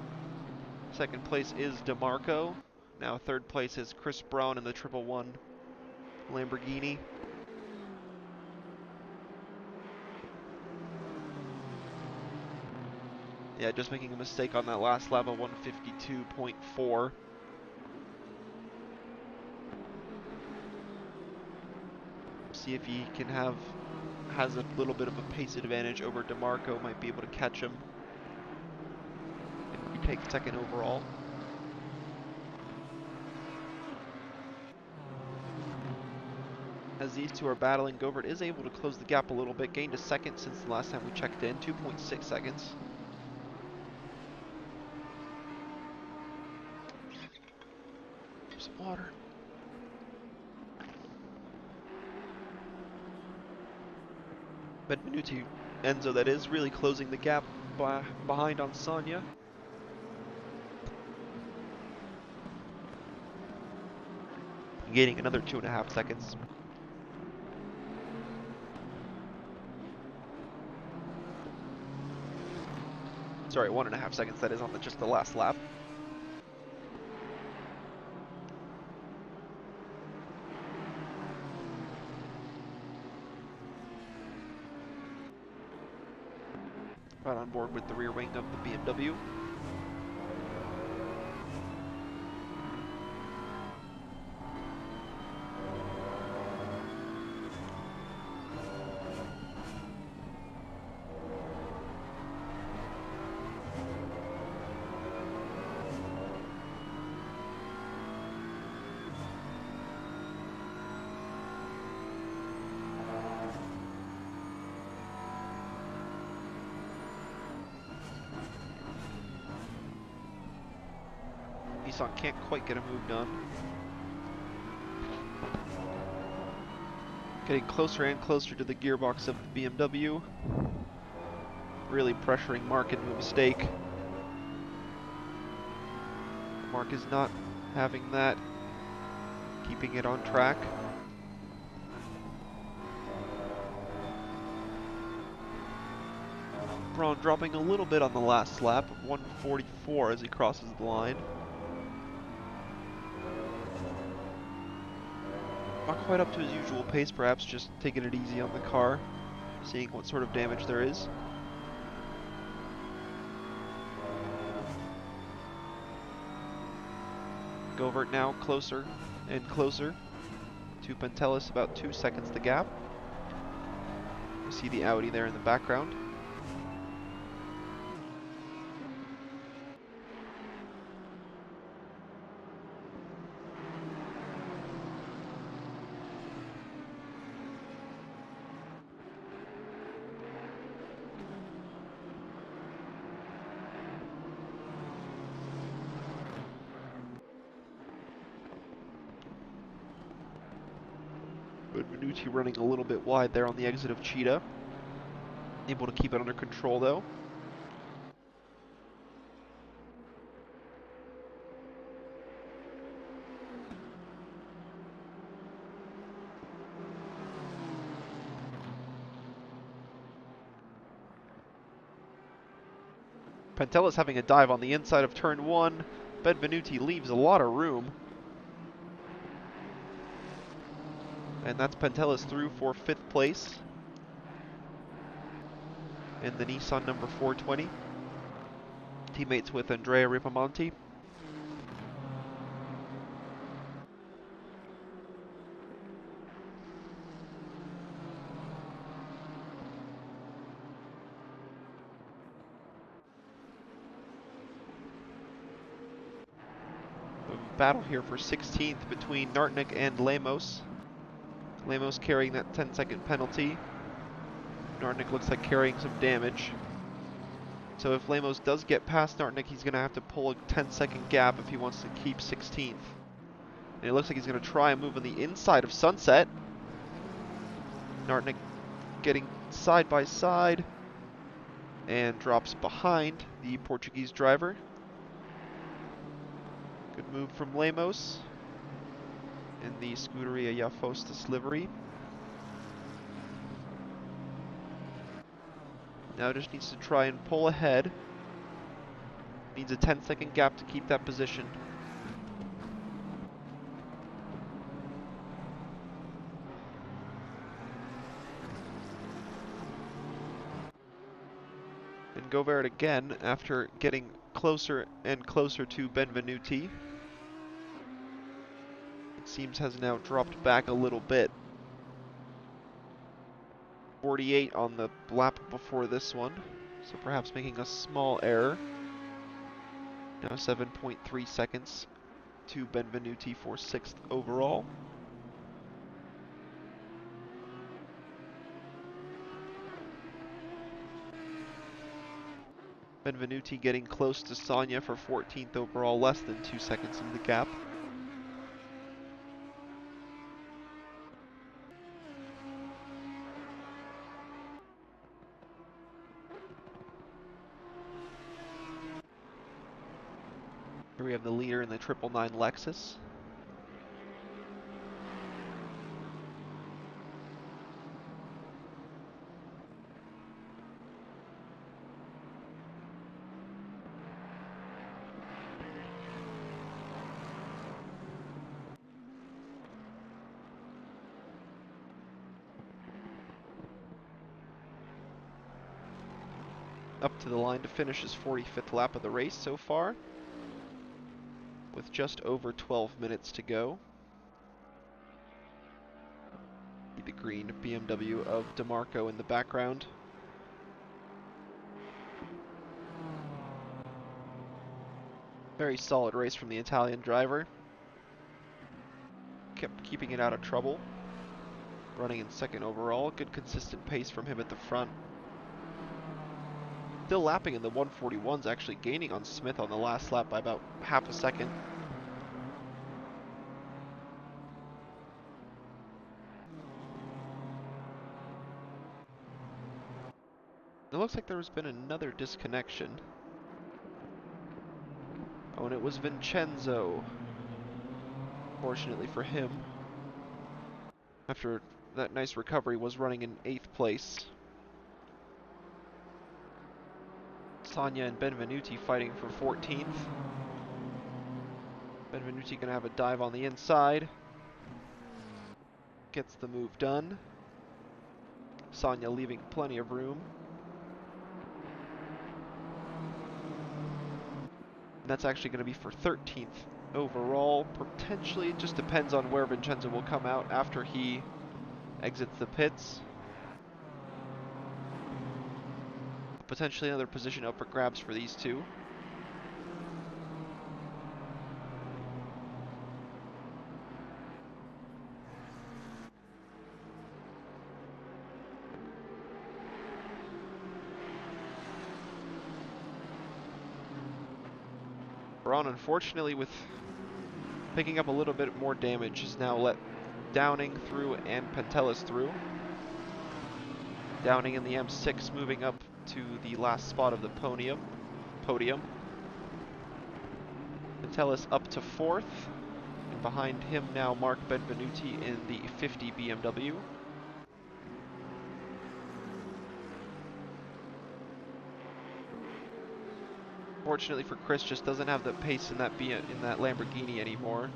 Second place is DeMarco. Now third place is Chris Braun in the 111 Lamborghini. Yeah, just making a mistake on that last lap of 152.4. See if he has a little bit of a pace advantage over DeMarco. Might be able to catch him and retake second overall. As these two are battling, Govert is able to close the gap a little bit. Gained a second since the last time we checked in, 2.6 seconds. Some water. Benvenuti, Enzo that is, really closing the gap behind on Sonia. Gaining another 2.5 seconds. Sorry, 1.5 seconds, that is on just the last lap. Right on board with the rear wing of the BMW. Nissan can't quite get a move done. Getting closer and closer to the gearbox of the BMW. Really pressuring Mark into a mistake. Mark is not having that. Keeping it on track. Braun dropping a little bit on the last lap, 144 as he crosses the line. Not quite up to his usual pace, perhaps just taking it easy on the car, seeing what sort of damage there is. Govert now closer and closer to Pentelis, about 2 seconds the gap. see the Audi there in the background. Benvenuti running a little bit wide there on the exit of Cheetah. Able to keep it under control though. Pentella's having a dive on the inside of turn 1. Benvenuti leaves a lot of room. And that's Pentella's through for 5th place in the Nissan number 420. Teammates with Andrea Ripamonti. Battle here for 16th between Nartnik and Lemos. Lemos carrying that 10-second penalty. Nartnik looks like carrying some damage. So if Lemos does get past Nartnik, he's going to have to pull a 10-second gap if he wants to keep 16th. And it looks like he's going to try and move on the inside of Sunset. Nartnik getting side by side and drops behind the Portuguese driver. Good move from Lemos in the Scuderia Jafostas livery. Now just needs to try and pull ahead. Needs a 10-second gap to keep that position. And Govert again after getting closer and closer to Benvenuti. It seems has now dropped back a little bit. 48 on the lap before this one, so perhaps making a small error. Now 7.3 seconds to Benvenuti for 6th overall. Benvenuti getting close to Sonia for 14th overall, less than 2 seconds in the gap. Here we have the leader in the 999 Lexus. Up to the line to finish his 45th lap of the race so far, with just over 12 minutes to go. The green BMW of DeMarco in the background. Very solid race from the Italian driver. Kept keeping it out of trouble. Running in 2nd overall. Good consistent pace from him at the front. Still lapping in the 141s, actually gaining on Smith on the last lap by about half a second. It looks like there's been another disconnection. Oh, and it was Vincenzo. Fortunately for him, after that nice recovery, was running in 8th place. Sonia and Benvenuti fighting for 14th. Benvenuti gonna have a dive on the inside. Gets the move done. Sonia leaving plenty of room. And that's actually going to be for 13th overall. Potentially, it just depends on where Vincenzo will come out after he exits the pits. potentially another position up for grabs for these two. Braun, unfortunately, with picking up a little bit more damage, has now let Downing through and Pentelis through. Downing in the M6 moving up to the last spot of the podium. Pentelis up to 4th, and behind him now Mark Benvenuti in the 50 BMW. Fortunately for Chris, just doesn't have the pace in that Lamborghini anymore.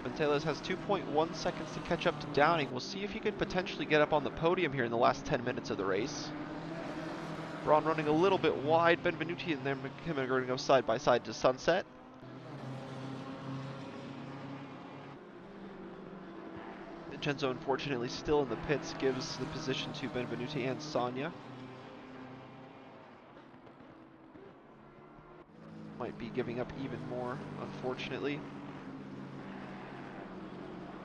Pentelis has 2.1 seconds to catch up to Downing. We'll see if he could potentially get up on the podium here in the last 10 minutes of the race. Braun running a little bit wide. Benvenuti and him are going to go side by side to sunset. Vincenzo, unfortunately, still in the pits, gives the position to Benvenuti and Sonia. Might be giving up even more, unfortunately.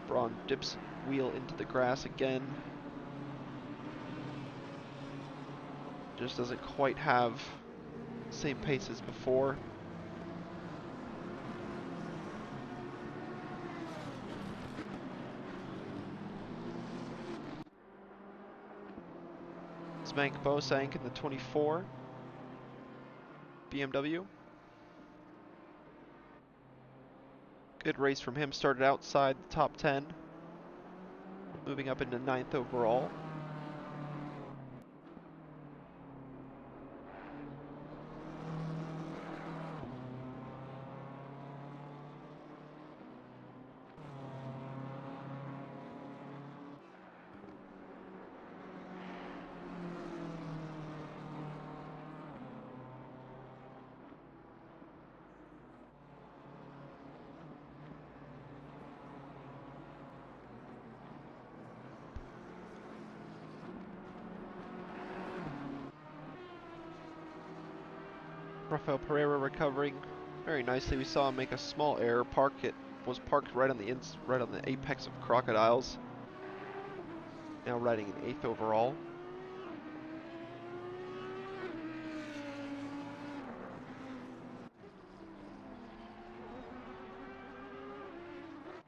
Braun dips wheel into the grass again. Just doesn't quite have the same pace as before. Zmank Bosank in the 24 BMW. Good race from him, started outside the top 10, moving up into 9th overall. Rafael Pereira recovering very nicely. We saw him make a small error. Was parked right on the apex of Crocodiles. Now riding in 8th overall.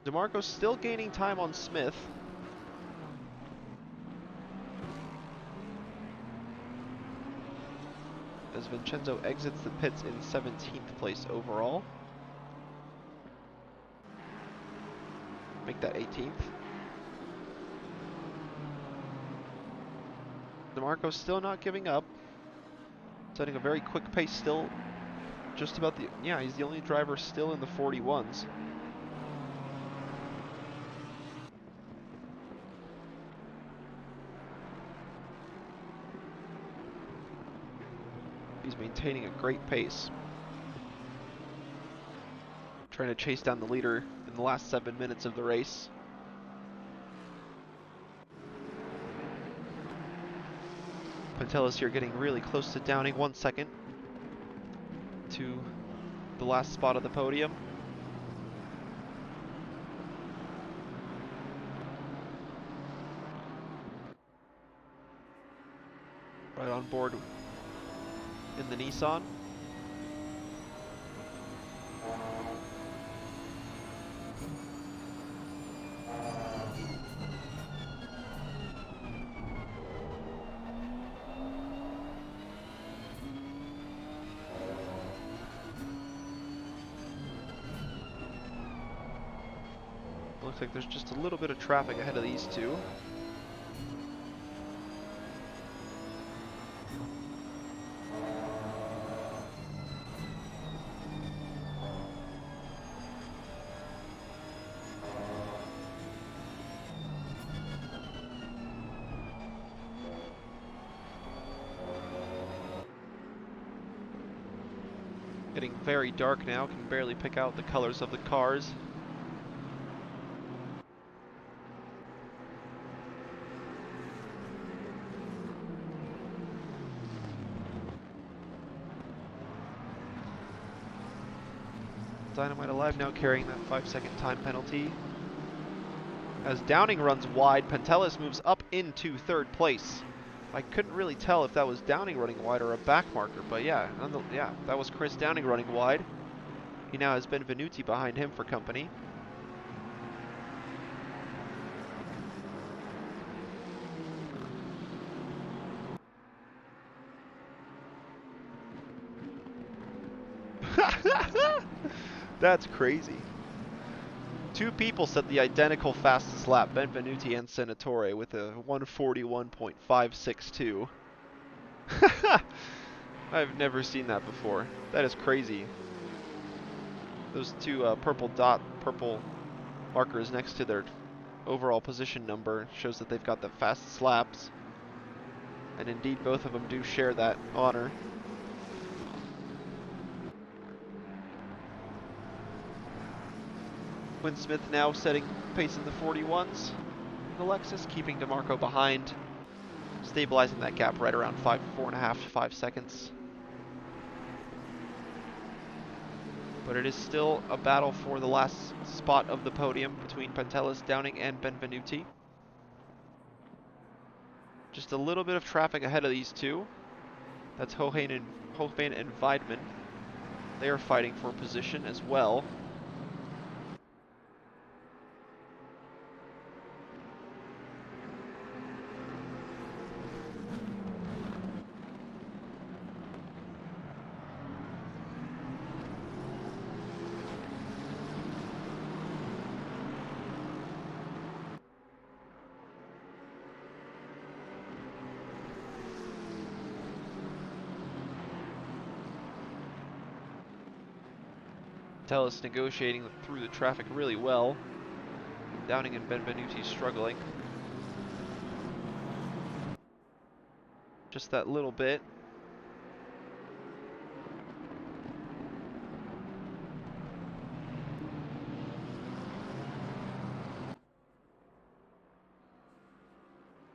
DeMarco's still gaining time on Smith. As Vincenzo exits the pits in 17th place overall. Make that 18th. DeMarco's still not giving up. Setting a very quick pace still. Just about he's the only driver still in the 41s. He's maintaining a great pace. Trying to chase down the leader in the last 7 minutes of the race. Pentelis here getting really close to Downing, 1 second to the last spot of the podium. Right on board in the Nissan. Looks like there's just a little bit of traffic ahead of these two. Getting very dark now, can barely pick out the colors of the cars. Dynamite Alive now carrying that 5-second time penalty. As Downing runs wide, Pentelis moves up into third place. I couldn't really tell if that was Downing running wide or a back marker, but yeah, that was Chris Downing running wide. He now has Benvenuti behind him for company. That's crazy. Two people set the identical fastest lap, Benvenuti and Senatore, with a 141.562. I've never seen that before. That is crazy. Those two purple markers next to their overall position number shows that they've got the fastest laps. And indeed, both of them do share that honor. Quinn Smith now setting pace in the 41s. The Lexus keeping DeMarco behind, stabilizing that gap right around 4.5 to 5 seconds. But it is still a battle for the last spot of the podium between Pentelis, Downing, and Benvenuti. Just a little bit of traffic ahead of these two. That's Hohane and Weidman. They are fighting for position as well. Pentelis negotiating through the traffic really well. Downing and Benvenuti struggling. Just that little bit.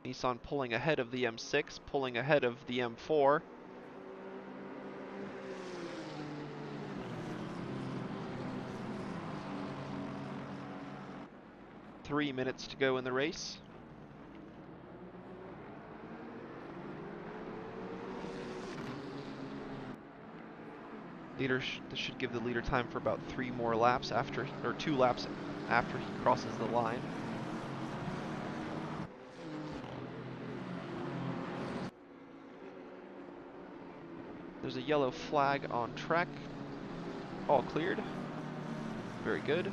Nissan pulling ahead of the M6, pulling ahead of the M4. Three minutes to go in the race. This should give the leader time for about 3 more laps after, or 2 laps after he crosses the line. There's a yellow flag on track. All cleared. Very good.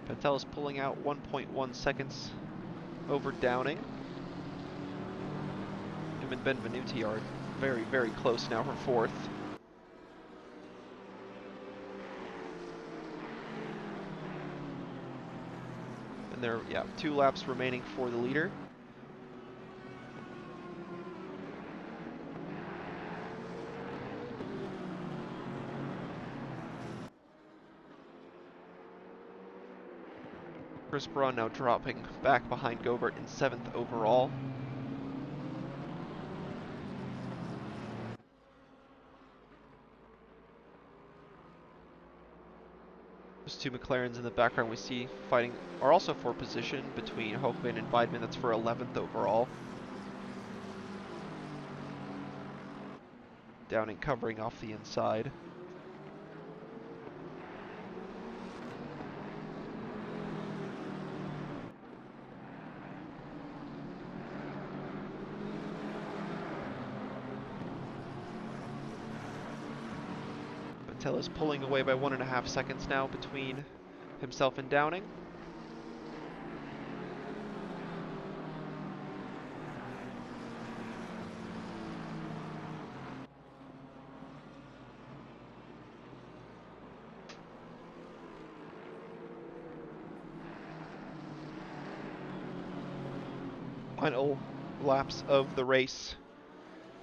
Pentelis pulling out 1.1 seconds over Downing. Him and Benvenuti are very, very close now for fourth. And there, yeah, 2 laps remaining for the leader. Chris Braun now dropping back behind Gobert in 7th overall. Those 2 McLarens in the background we see fighting are also for position between Hochman and Weidman. That's for 11th overall. Downing covering off the inside. Pentelis pulling away by 1.5 seconds now between himself and Downing. Final laps of the race.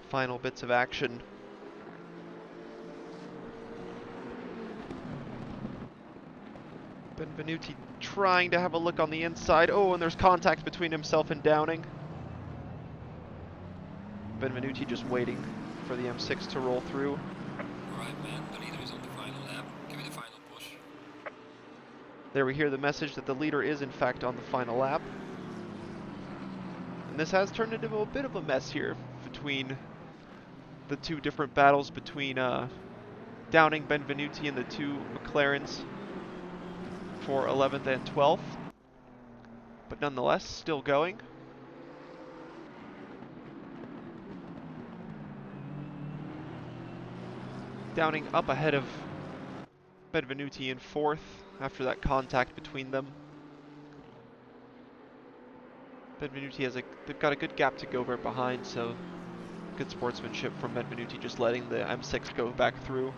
Final bits of action. Benvenuti trying to have a look on the inside. Oh, and there's contact between himself and Downing. Benvenuti just waiting for the M6 to roll through. Alright, man, the leader is on the final lap. Give me the final push. There we hear the message that the leader is in fact on the final lap. And this has turned into a bit of a mess here between the two different battles between Downing, Benvenuti, and the two McLarens for 11th and 12th. But nonetheless, still going. Downing up ahead of Benvenuti in 4th after that contact between them. Benvenuti they've got a good gap to go right behind, so good sportsmanship from Benvenuti just letting the M6 go back through.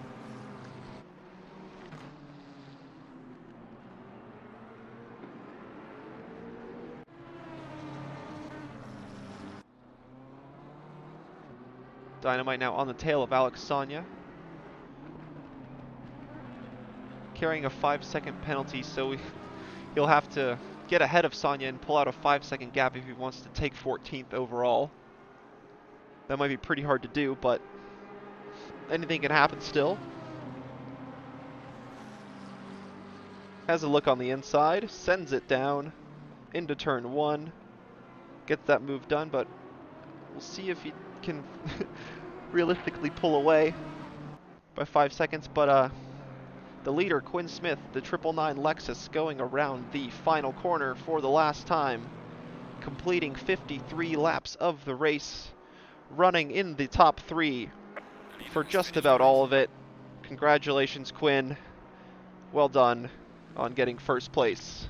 Dynamite now on the tail of Alex Sonia, carrying a 5-second penalty, so he'll have to get ahead of Sonia and pull out a 5-second gap if he wants to take 14th overall. That might be pretty hard to do, but anything can happen still. Has a look on the inside, sends it down into turn 1, gets that move done, but we'll see if he can realistically pull away by 5 seconds. But the leader, Quinn Smith, the 999 Lexus, going around the final corner for the last time, completing 53 laps of the race, running in the top 3 for just about all of it. Congratulations, Quinn. Well done on getting first place.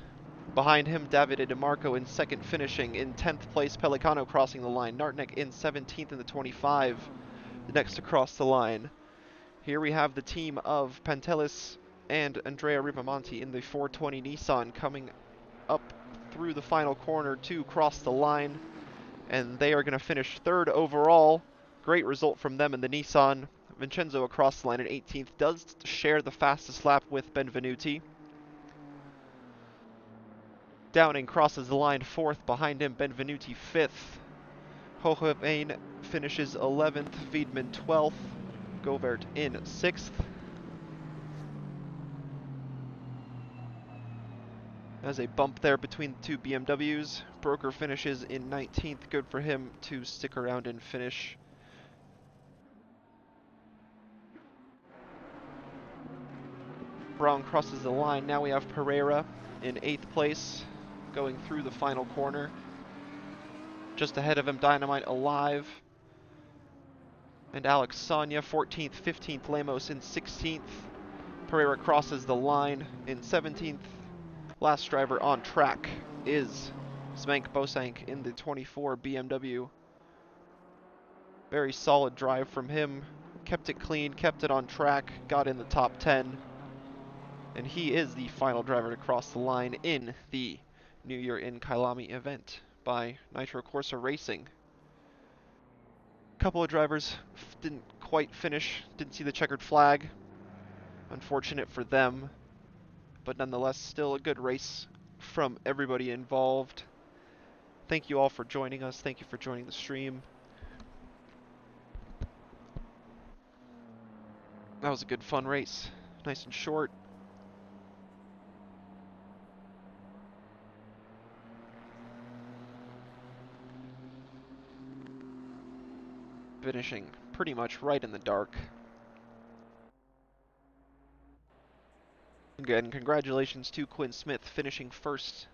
Behind him, Davide DeMarco in second, finishing in 10th place. Pelicano crossing the line. Nartnik in 17th in the 25, the next to cross the line. Here we have the team of Pantelis and Andrea Ripamonti in the 420 Nissan coming up through the final corner to cross the line, and they are going to finish 3rd overall. Great result from them in the Nissan. Vincenzo across the line in 18th, does share the fastest lap with Benvenuti. Downing crosses the line 4th, behind him Benvenuti 5th. Hohenveen finishes 11th, Wiedmann 12th, Govert in 6th. There's a bump there between the two BMWs. Broker finishes in 19th, good for him to stick around and finish. Brown crosses the line. Now we have Pereira in 8th place, going through the final corner. Just ahead of him, Dynamite Alive and Alex Sonia, 14th, 15th, Lemos in 16th. Pereira crosses the line in 17th. Last driver on track is Zmenk Bosank in the 24 BMW. Very solid drive from him. Kept it clean, kept it on track, got in the top 10. And he is the final driver to cross the line in the New Year in Kyalami event by Nitro Corsa Racing. A couple of drivers didn't quite finish, didn't see the checkered flag. Unfortunate for them, but nonetheless still a good race from everybody involved. Thank you all for joining us. Thank you for joining the stream. That was a good fun race. Nice and short. Finishing pretty much right in the dark. Again, congratulations to Quinn Smith, finishing first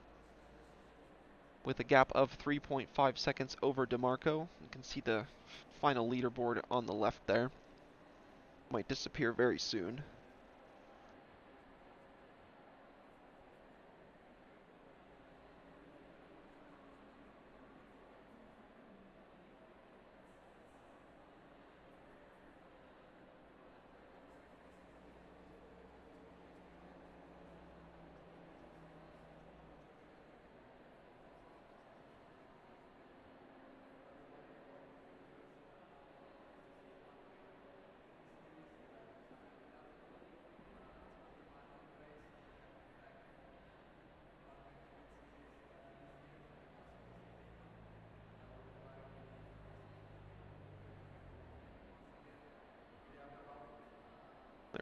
with a gap of 3.5 seconds over DeMarco. You can see the final leaderboard on the left there. Might disappear very soon.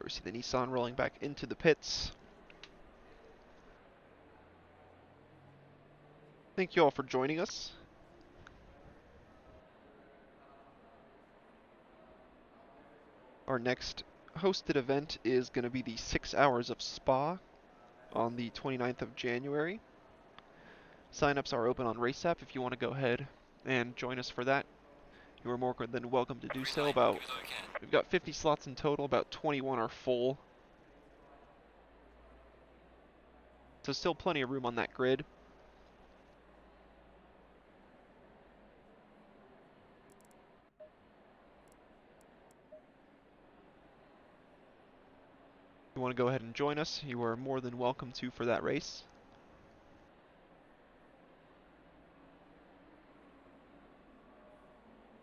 we see the Nissan rolling back into the pits. Thank you all for joining us. Our next hosted event is going to be the 6 Hours of Spa on the 29th of January. Sign-ups are open on RaceApp if you want to go ahead and join us for that. You are more than welcome to do Every so. time, give it all you can. We've got 50 slots in total, about 21 are full. So still plenty of room on that grid. If you want to go ahead and join us, you are more than welcome to for that race.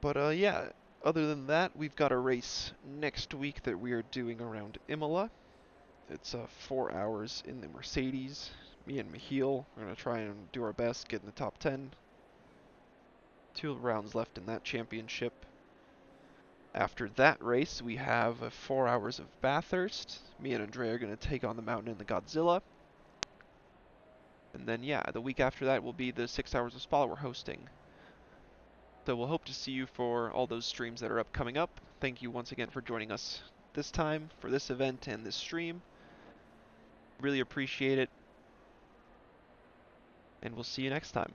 But yeah, other than that, we've got a race next week that we are doing around Imola. It's 4 hours in the Mercedes. Me and Michiel are going to try and do our best, get in the top 10. 2 rounds left in that championship. After that race, we have 4 hours of Bathurst. Me and Andrea are going to take on the Mountain and the Godzilla. And then, yeah, the week after that will be the 6 hours of Spa that we're hosting. So we'll hope to see you for all those streams that are coming up. Thank you once again for joining us this time for this event and this stream. Really appreciate it. And we'll see you next time.